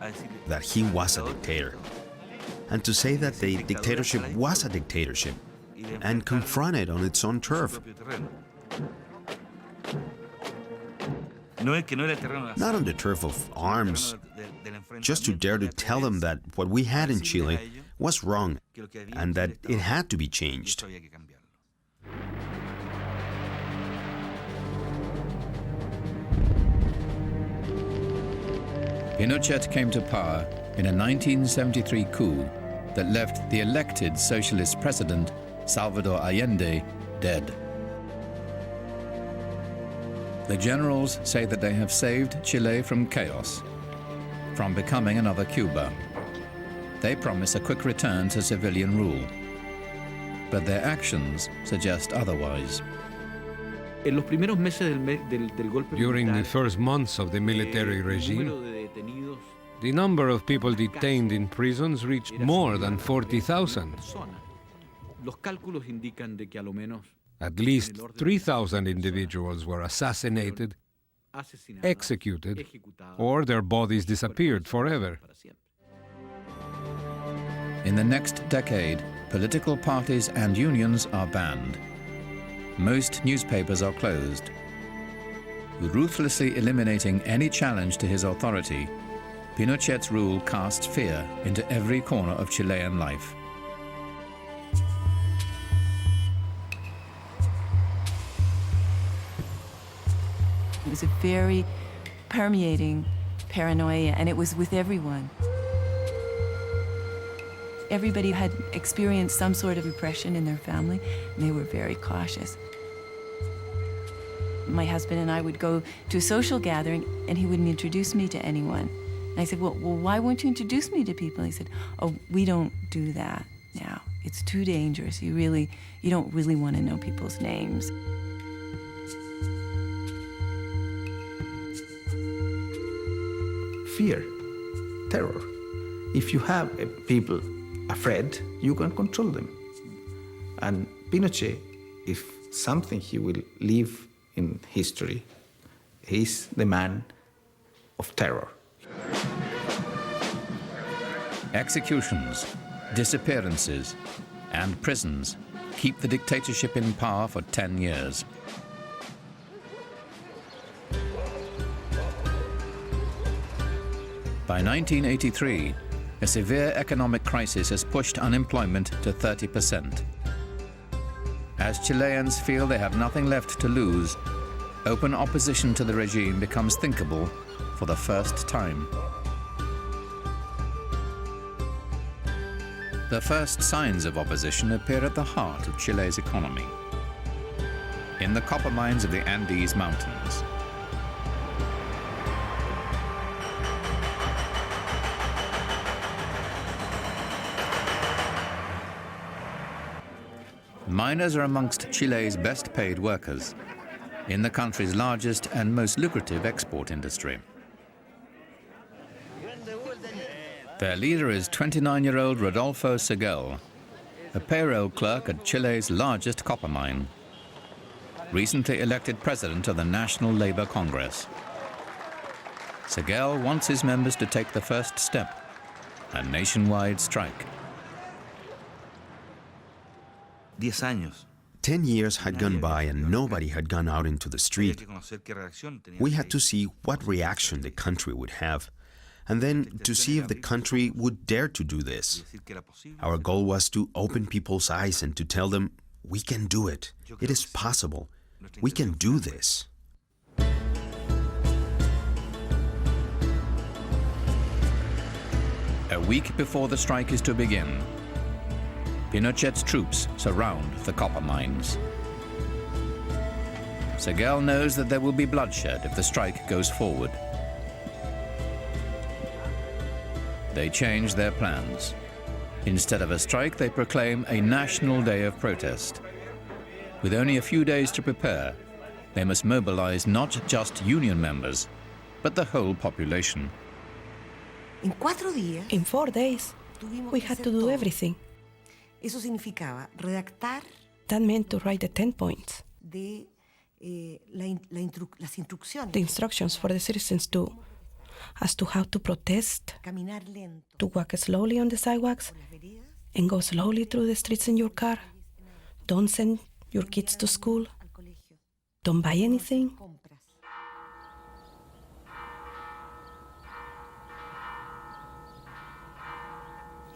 that he was a dictator, and to say that the dictatorship was a dictatorship, and confront it on its own turf. Not on the turf of arms, just to dare to tell them that what we had in Chile was wrong and that it had to be changed. Pinochet came to power in a 1973 coup that left the elected socialist president, Salvador Allende, dead. The generals say that they have saved Chile from chaos, from becoming another Cuba. They promise a quick return to civilian rule, but their actions suggest otherwise. During the first months of the military regime, the number of people detained in prisons reached more than 40,000. At least 3,000 individuals were assassinated, executed, or their bodies disappeared forever. In the next decade, political parties and unions are banned. Most newspapers are closed. Ruthlessly eliminating any challenge to his authority, Pinochet's rule casts fear into every corner of Chilean life. It was a very permeating paranoia, and it was with everyone. Everybody had experienced some sort of repression in their family, and they were very cautious. My husband and I would go to a social gathering, and he wouldn't introduce me to anyone. And I said, well, why won't you introduce me to people? And he said, oh, we don't do that now. It's too dangerous. You don't really want to know people's names. Fear, terror. If you have people afraid, you can control them. And Pinochet, if something he will leave in history, he's the man of terror. Executions, disappearances, and prisons keep the dictatorship in power for 10 years. By 1983, a severe economic crisis has pushed unemployment to 30%. As Chileans feel they have nothing left to lose, open opposition to the regime becomes thinkable for the first time. The first signs of opposition appear at the heart of Chile's economy, in the copper mines of the Andes Mountains. Miners are amongst Chile's best-paid workers in the country's largest and most lucrative export industry. Their leader is 29-year-old Rodolfo Seguel, a payroll clerk at Chile's largest copper mine, recently elected president of the National Labor Congress. Seguel wants his members to take the first step, a nationwide strike. 10 years had gone by and nobody had gone out into the street. We had to see what reaction the country would have, and then to see if the country would dare to do this. Our goal was to open people's eyes and to tell them, we can do it. It is possible. We can do this. week before the strike is to begin, Pinochet's troops surround the copper mines. Seguel knows that there will be bloodshed if the strike goes forward. They change their plans. Instead of a strike, they proclaim a national day of protest. With only a few days to prepare, they must mobilize not just union members, but the whole population. In 4 days, we had to do everything. That meant to write the 10 points. The instructions for the citizens as to how to protest, to walk slowly on the sidewalks, and go slowly through the streets in your car. Don't send your kids to school. Don't buy anything.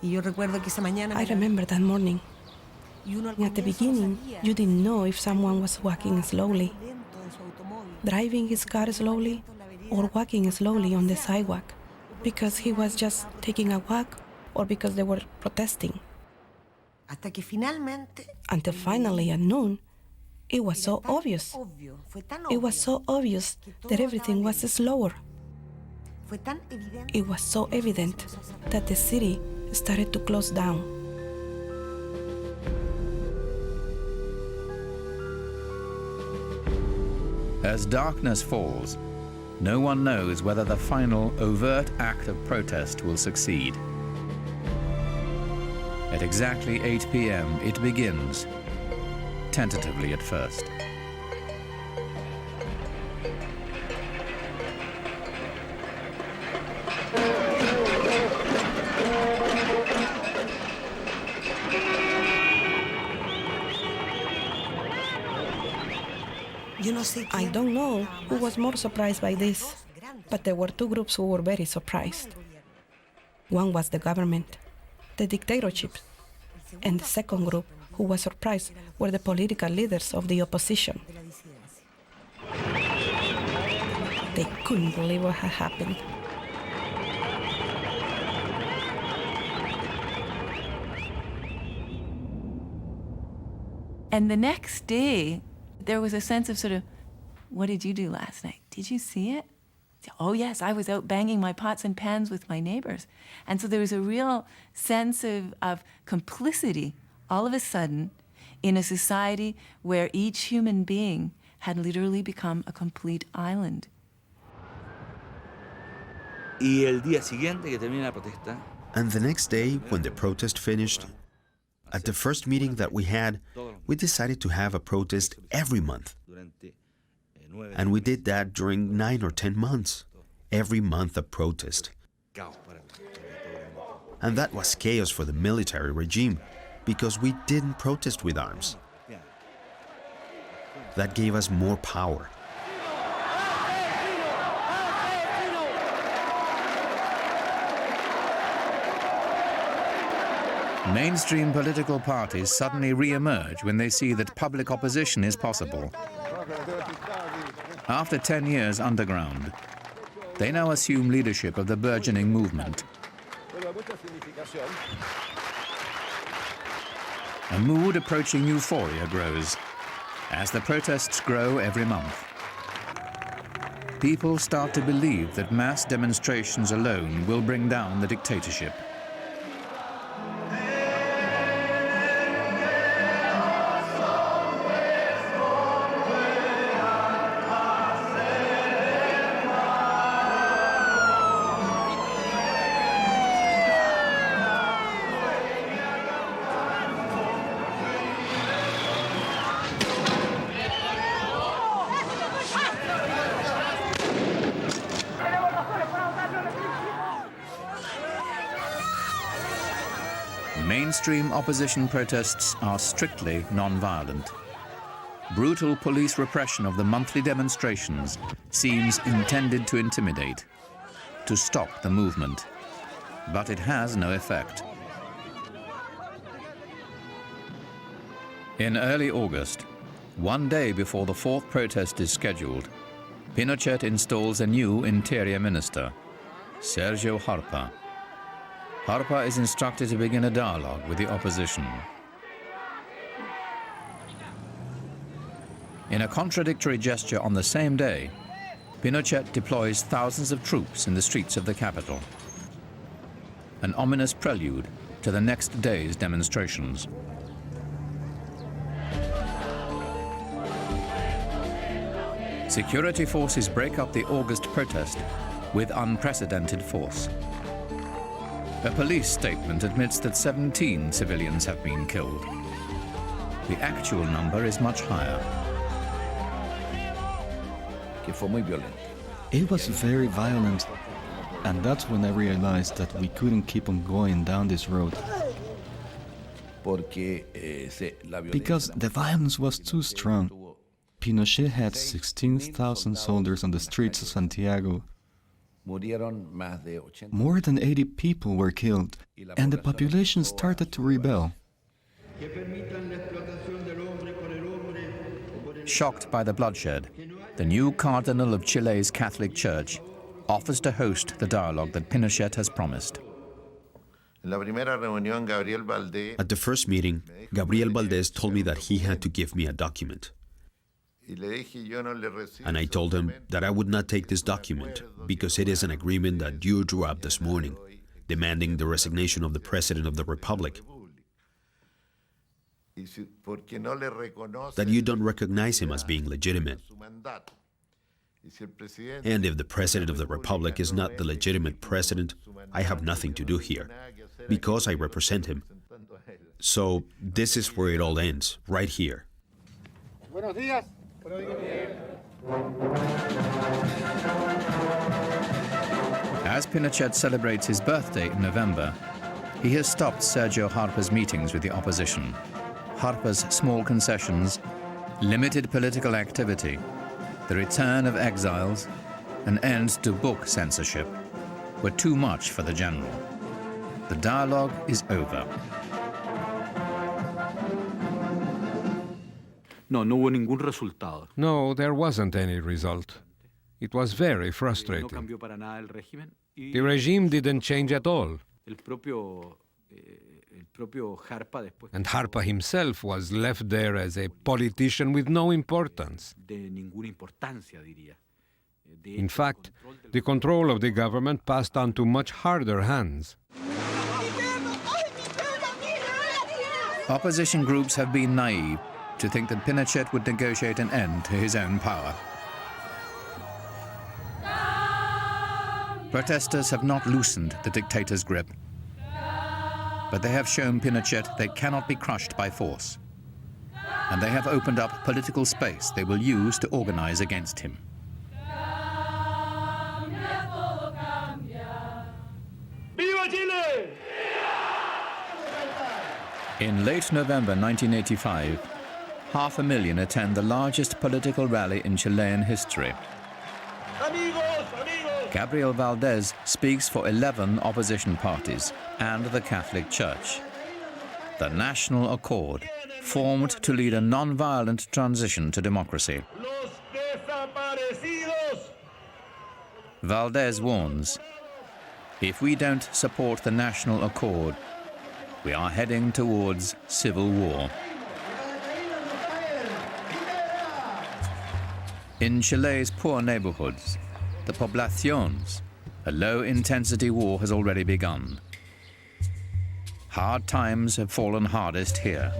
I remember that morning. At the beginning, you didn't know if someone was walking slowly, driving his car slowly, or walking slowly on the sidewalk, because he was just taking a walk or because they were protesting. Until finally at noon, it was so obvious. It was so obvious that everything was slower. It was so evident that the city started to close down. As darkness falls, no one knows whether the final overt act of protest will succeed. At exactly 8 p.m. it begins, tentatively at first. I don't know who was more surprised by this, but there were two groups who were very surprised. One was the government, the dictatorship, and the second group who was surprised were the political leaders of the opposition. They couldn't believe what had happened. And the next day, there was a sense of sort of, what did you do last night? Did you see it? Oh yes, I was out banging my pots and pans with my neighbors. And so there was a real sense of complicity all of a sudden in a society where each human being had literally become a complete island. And the next day, when the protest finished, at the first meeting that we had, we decided to have a protest every month. And we did that during 9 or 10 months. Every month a protest. And that was chaos for the military regime, because we didn't protest with arms. That gave us more power. Mainstream political parties suddenly re-emerge when they see that public opposition is possible. After 10 years underground, they now assume leadership of the burgeoning movement. A mood approaching euphoria grows as the protests grow every month. People start to believe that mass demonstrations alone will bring down the dictatorship. Mainstream opposition protests are strictly non-violent. Brutal police repression of the monthly demonstrations seems intended to intimidate, to stop the movement. But it has no effect. In early August, one day before the fourth protest is scheduled, Pinochet installs a new interior minister, Sergio Harpa. Harpa is instructed to begin a dialogue with the opposition. In a contradictory gesture on the same day, Pinochet deploys thousands of troops in the streets of the capital. An ominous prelude to the next day's demonstrations. Security forces break up the August protest with unprecedented force. A police statement admits that 17 civilians have been killed. The actual number is much higher. It was very violent, and that's when I realized that we couldn't keep on going down this road. Because the violence was too strong. Pinochet had 16,000 soldiers on the streets of Santiago. More than 80 people were killed, and the population started to rebel. Shocked by the bloodshed, the new Cardinal of Chile's Catholic Church offers to host the dialogue that Pinochet has promised. At the first meeting, Gabriel Valdez told me that he had to give me a document. And I told him that I would not take this document because it is an agreement that you drew up this morning, demanding the resignation of the President of the Republic. That you don't recognize him as being legitimate. And if the President of the Republic is not the legitimate president, I have nothing to do here, because I represent him. So this is where it all ends, right here. Buenos días. As Pinochet celebrates his birthday in November, he has stopped Sergio Harpa's meetings with the opposition. Harpa's small concessions, limited political activity, the return of exiles, an end to book censorship were too much for the general. The dialogue is over. No hubo ningún resultado. No, there wasn't any result. It was very frustrating. No cambió para nada el régimen. The regime didn't change at all. El propio Harpa después. And Harpa himself was left there as a politician with no importance. De ninguna importancia, diría. In fact, the control of the government passed on to much harder hands. Opposition groups have been naive to think that Pinochet would negotiate an end to his own power. Protesters have not loosened the dictator's grip, but they have shown Pinochet they cannot be crushed by force, and they have opened up political space they will use to organize against him. Viva Chile! In late November 1985, 500,000 attend the largest political rally in Chilean history. Gabriel Valdez speaks for 11 opposition parties and the Catholic Church. The National Accord, formed to lead a non-violent transition to democracy. Valdez warns, if we don't support the National Accord, we are heading towards civil war. In Chile's poor neighborhoods, the poblaciones, a low-intensity war has already begun. Hard times have fallen hardest here,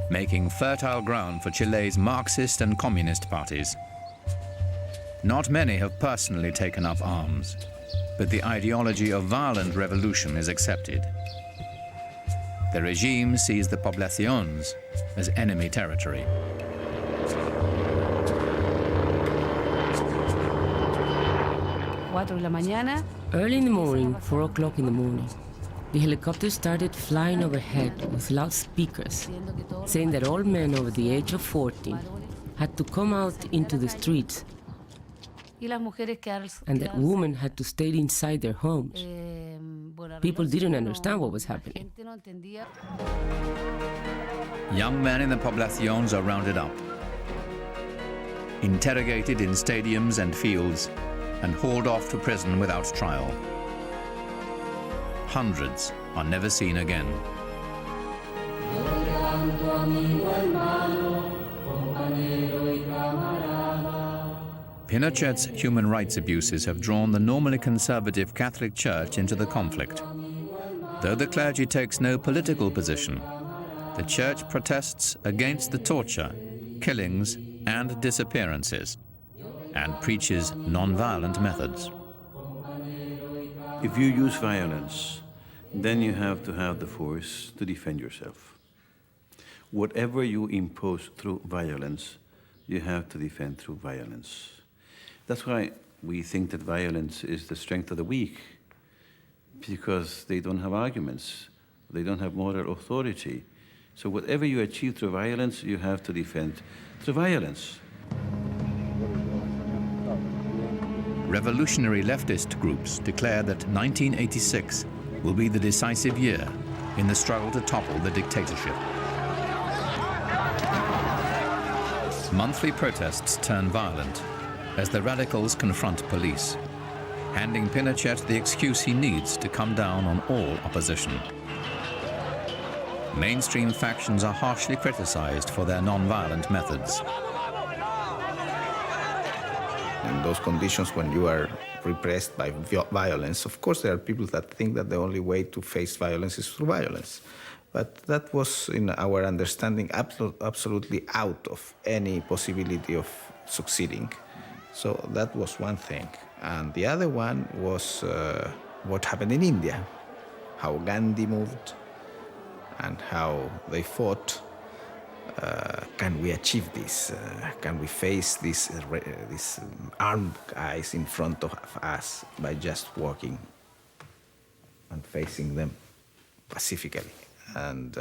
making fertile ground for Chile's Marxist and Communist parties. Not many have personally taken up arms, but the ideology of violent revolution is accepted. The regime sees the poblaciones as enemy territory. Early in the morning, 4 o'clock in the morning, the helicopters started flying overhead with loudspeakers, saying that all men over the age of 14 had to come out into the streets and that women had to stay inside their homes. People didn't understand what was happening. Young men in the poblaciones are rounded up, interrogated in stadiums and fields, and hauled off to prison without trial. Hundreds are never seen again. Pinochet's human rights abuses have drawn the normally conservative Catholic Church into the conflict. Though the clergy takes no political position, the Church protests against the torture, killings, and disappearances, and preaches non-violent methods. If you use violence, then you have to have the force to defend yourself. Whatever you impose through violence, you have to defend through violence. That's why we think that violence is the strength of the weak, because they don't have arguments, they don't have moral authority. So whatever you achieve through violence, you have to defend through violence. Revolutionary leftist groups declare that 1986 will be the decisive year in the struggle to topple the dictatorship. Monthly protests turn violent as the radicals confront police, handing Pinochet the excuse he needs to come down on all opposition. Mainstream factions are harshly criticized for their non-violent methods. In those conditions, when you are repressed by violence, of course there are people that think that the only way to face violence is through violence. But that was, in our understanding, absolutely out of any possibility of succeeding. So that was one thing. And the other one was what happened in India, how Gandhi moved and how they fought. Can we achieve this? Can we face these armed guys in front of us by just walking and facing them pacifically? And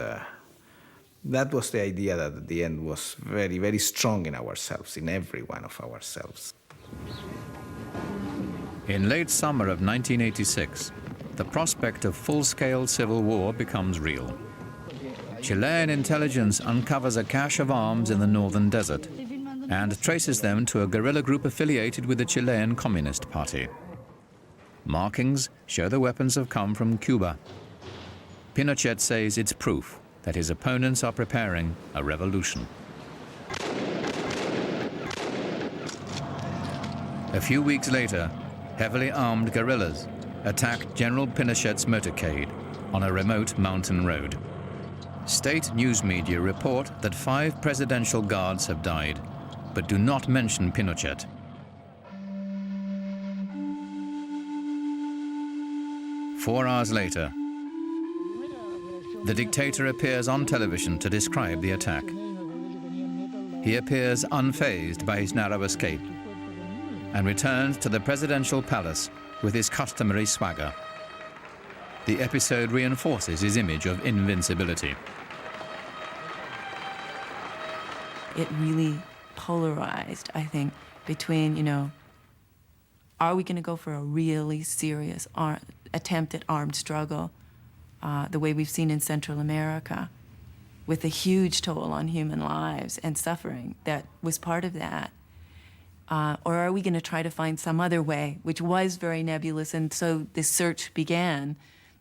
that was the idea that at the end was very, very strong in ourselves, in every one of ourselves. In late summer of 1986, the prospect of full-scale civil war becomes real. Chilean intelligence uncovers a cache of arms in the northern desert and traces them to a guerrilla group affiliated with the Chilean Communist Party. Markings show the weapons have come from Cuba. Pinochet says it's proof that his opponents are preparing a revolution. A few weeks later, heavily armed guerrillas attack General Pinochet's motorcade on a remote mountain road. State news media report that 5 presidential guards have died, but do not mention Pinochet. Four hours later, the dictator appears on television to describe the attack. He appears unfazed by his narrow escape and returns to the presidential palace with his customary swagger. The episode reinforces his image of invincibility. It really polarized, I think, between, are we going to go for a really serious attempt at armed struggle, the way we've seen in Central America, with a huge toll on human lives and suffering that was part of that? Or are we going to try to find some other way, which was very nebulous, and so this search began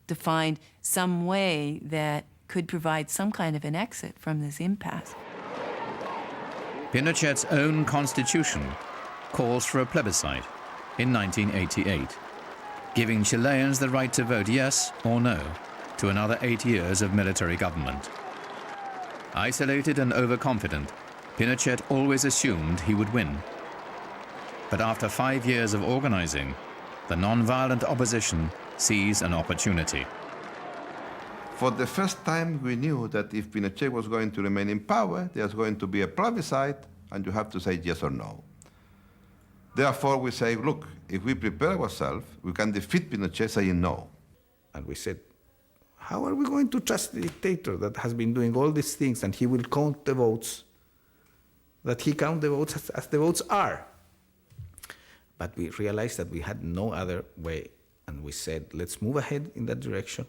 to find some way that could provide some kind of an exit from this impasse. Pinochet's own constitution calls for a plebiscite in 1988, giving Chileans the right to vote yes or no to another 8 years of military government. Isolated and overconfident, Pinochet always assumed he would win. But after 5 years of organizing, the non-violent opposition sees an opportunity. For the first time, we knew that if Pinochet was going to remain in power, there's going to be a plebiscite, and you have to say yes or no. Therefore, we say, look, if we prepare ourselves, we can defeat Pinochet saying no. And we said, how are we going to trust the dictator that has been doing all these things, and he will count the votes, that he count the votes as the votes are? But we realized that we had no other way, and we said, let's move ahead in that direction,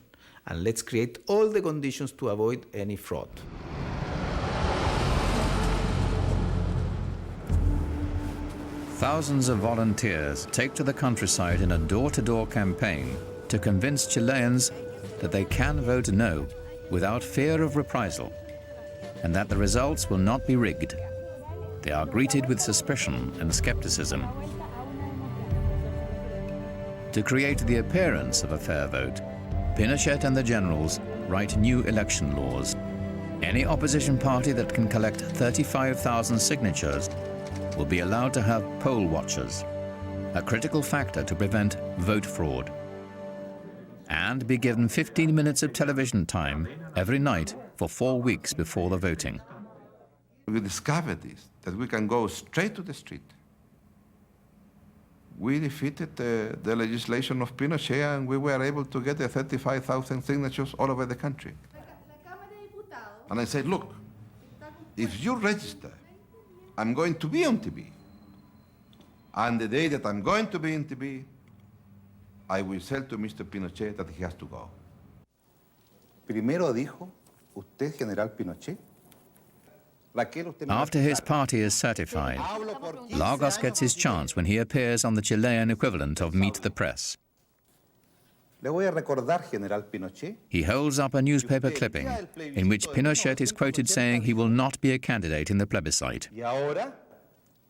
and let's create all the conditions to avoid any fraud. Thousands of volunteers take to the countryside in a door-to-door campaign to convince Chileans that they can vote no without fear of reprisal, and that the results will not be rigged. They are greeted with suspicion and skepticism. To create the appearance of a fair vote, Pinochet and the generals write new election laws. Any opposition party that can collect 35,000 signatures will be allowed to have poll watchers, a critical factor to prevent vote fraud, and be given 15 minutes of television time every night for 4 weeks before the voting. We discovered this, that we can go straight to the street. We defeated the legislation of Pinochet, and we were able to get the 35,000 signatures all over the country. And I said, look, if you register, I'm going to be on TV. And the day that I'm going to be on TV, I will tell to Mr. Pinochet that he has to go. Primero dijo, usted, General Pinochet. After his party is certified, Lagos gets his chance when he appears on the Chilean equivalent of Meet the Press. Le voy a recordar, General Pinochet. He holds up a newspaper clipping in which Pinochet is quoted saying he will not be a candidate in the plebiscite. Y ahora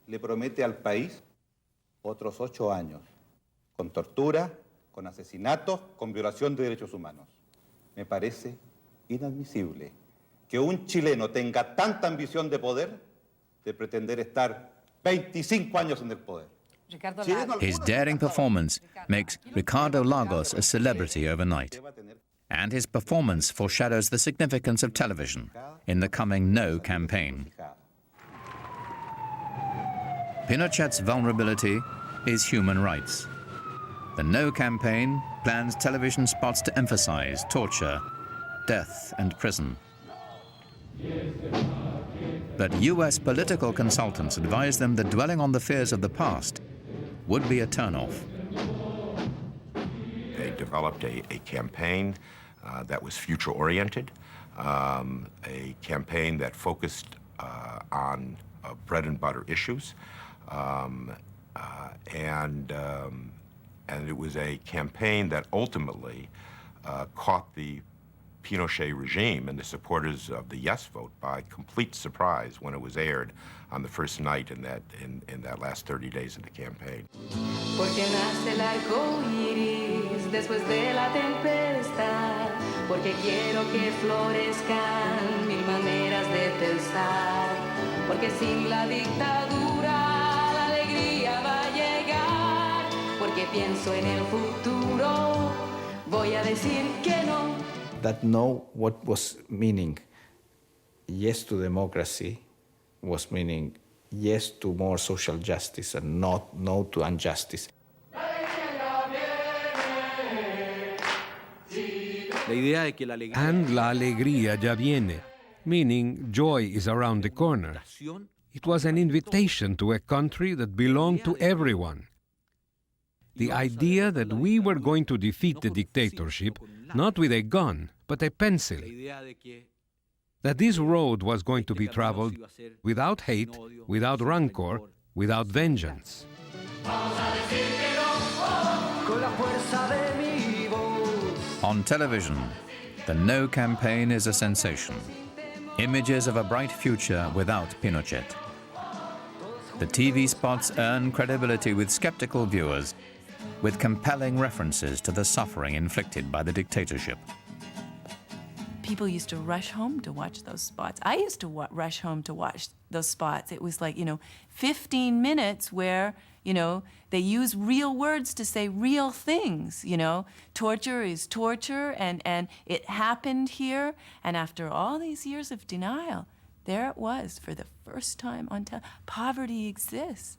le promete al país otros 8 años, con tortura, con asesinatos, con violación de derechos humanos. Me parece inadmisible que un chileno tenga tanta ambición de poder de pretender estar 25 años en el poder. His daring performance makes Ricardo Lagos a celebrity overnight. And his performance foreshadows the significance of television in the coming No campaign. Pinochet's vulnerability is human rights. The No campaign plans television spots to emphasize torture, death, and prison. But US political consultants advise them that dwelling on the fears of the past would be a turnoff. They developed a campaign that was future-oriented, a campaign that focused on bread-and-butter issues, and it was a campaign that ultimately caught the Pinochet regime and the supporters of the yes vote by complete surprise when it was aired on the first night in that last 30 days of the campaign. Porque nace el arco iris después de la tempestad, porque quiero que florezcan mil maneras de pensar, porque sin la dictadura la alegría va a llegar, porque pienso en el futuro, voy a decir que no. That no, what was meaning yes to democracy was meaning yes to more social justice and not no to injustice. And la alegría ya viene, meaning joy is around the corner. It was an invitation to a country that belonged to everyone. The idea that we were going to defeat the dictatorship not with a gun, but a pencil. That this road was going to be traveled without hate, without rancor, without vengeance. On television, the No campaign is a sensation. Images of a bright future without Pinochet. The TV spots earn credibility with skeptical viewers, with compelling references to the suffering inflicted by the dictatorship. People used to rush home to watch those spots. I used to rush home to watch those spots. It was like, 15 minutes where, they use real words to say real things, Torture is torture, and it happened here. And after all these years of denial, there it was for the first time on television. Poverty exists.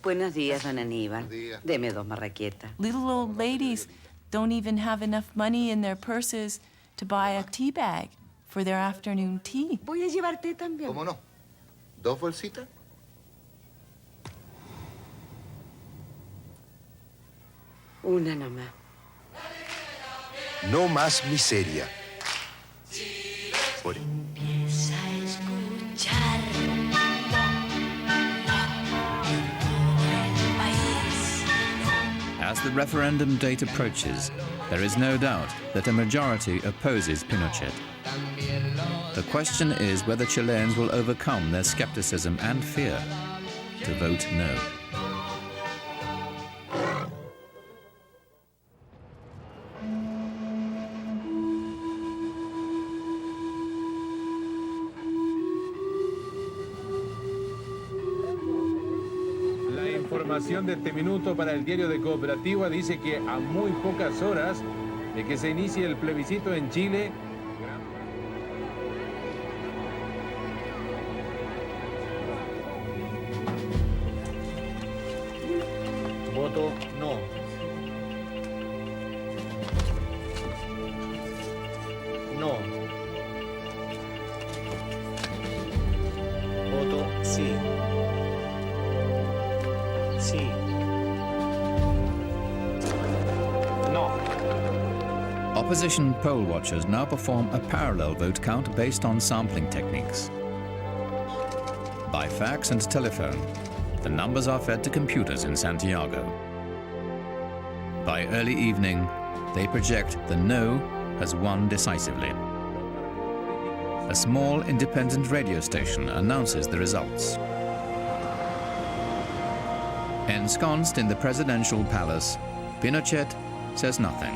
Buenos días, don Aníbal. Deme 2 marraquetas. Little old ladies don't even have enough money in their purses to buy a tea bag for their afternoon tea. Voy a llevar té también. ¿Cómo no? 2 bolsitas. Una nomás. No más miseria. Empieza a escuchar. As the referendum date approaches, there is no doubt that a majority opposes Pinochet. The question is whether Chileans will overcome their skepticism and fear to vote no. La información de este minuto para el diario de Cooperativa dice que a muy pocas horas de que se inicie el plebiscito en Chile, Voto no. No. Voto sí. Sí. No. Opposition poll watchers now perform a parallel vote count based on sampling techniques. By fax and telephone, the numbers are fed to computers in Santiago. By early evening, they project the no has won decisively. A small independent radio station announces the results. Ensconced in the presidential palace, Pinochet says nothing.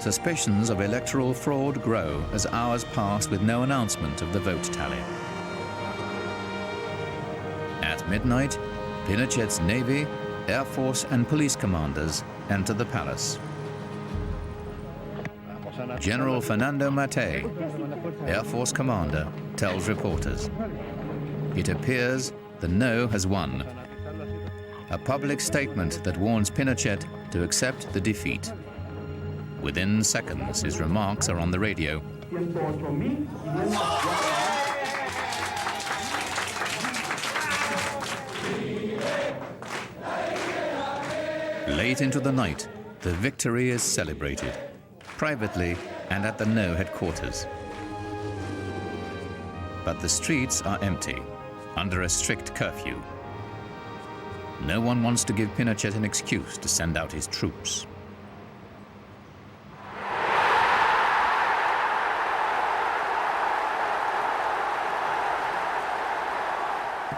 Suspicions of electoral fraud grow as hours pass with no announcement of the vote tally. At midnight, Pinochet's Navy, Air Force and police commanders enter the palace. General Fernando Matei, Air Force commander, tells reporters, it appears the no has won. A public statement that warns Pinochet to accept the defeat. Within seconds, his remarks are on the radio. Late into the night, the victory is celebrated, privately and at the No headquarters. But the streets are empty, under a strict curfew. No one wants to give Pinochet an excuse to send out his troops.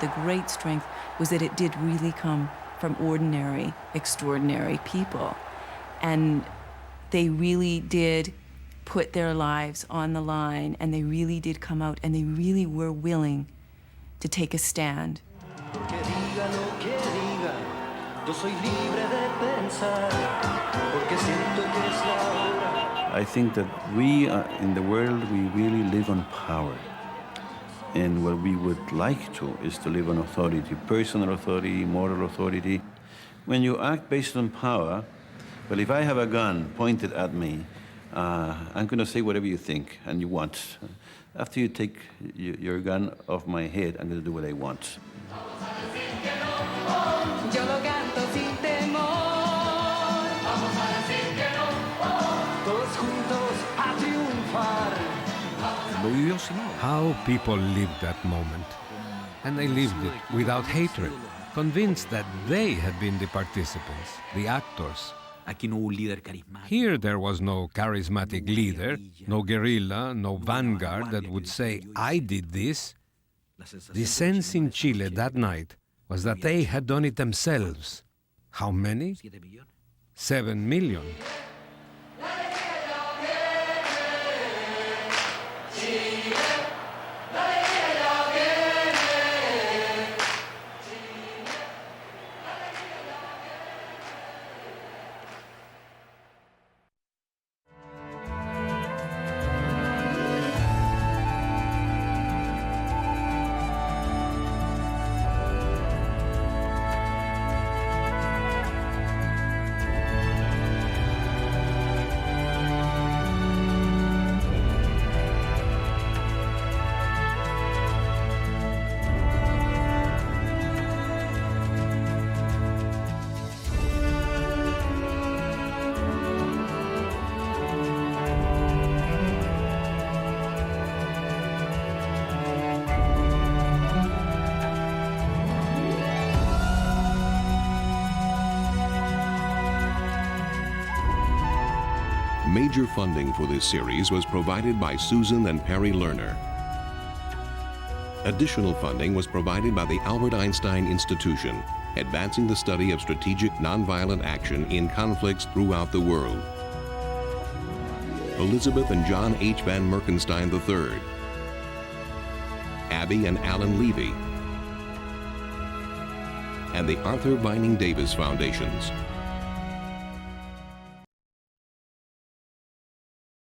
The great strength was that it did really come from ordinary, extraordinary people. And they really did put their lives on the line, and they really did come out, and they really were willing to take a stand. I think that we, in the world, we really live on power. And what we would like to is to live on authority, personal authority, moral authority. When you act based on power, well, if I have a gun pointed at me, I'm going to say whatever you think and you want. After you take your gun off my head, I'm going to do what I want. How people lived that moment. And they lived it without hatred, convinced that they had been the participants, the actors. Here there was no charismatic leader, no guerrilla, no vanguard that would say, I did this. The sense in Chile that night was that they had done it themselves. How many? 7 million. Major funding for this series was provided by Susan and Perry Lerner. Additional funding was provided by the Albert Einstein Institution, advancing the study of strategic nonviolent action in conflicts throughout the world. Elizabeth and John H. Van Merkenstein III, Abby and Alan Levy, and the Arthur Vining Davis Foundations.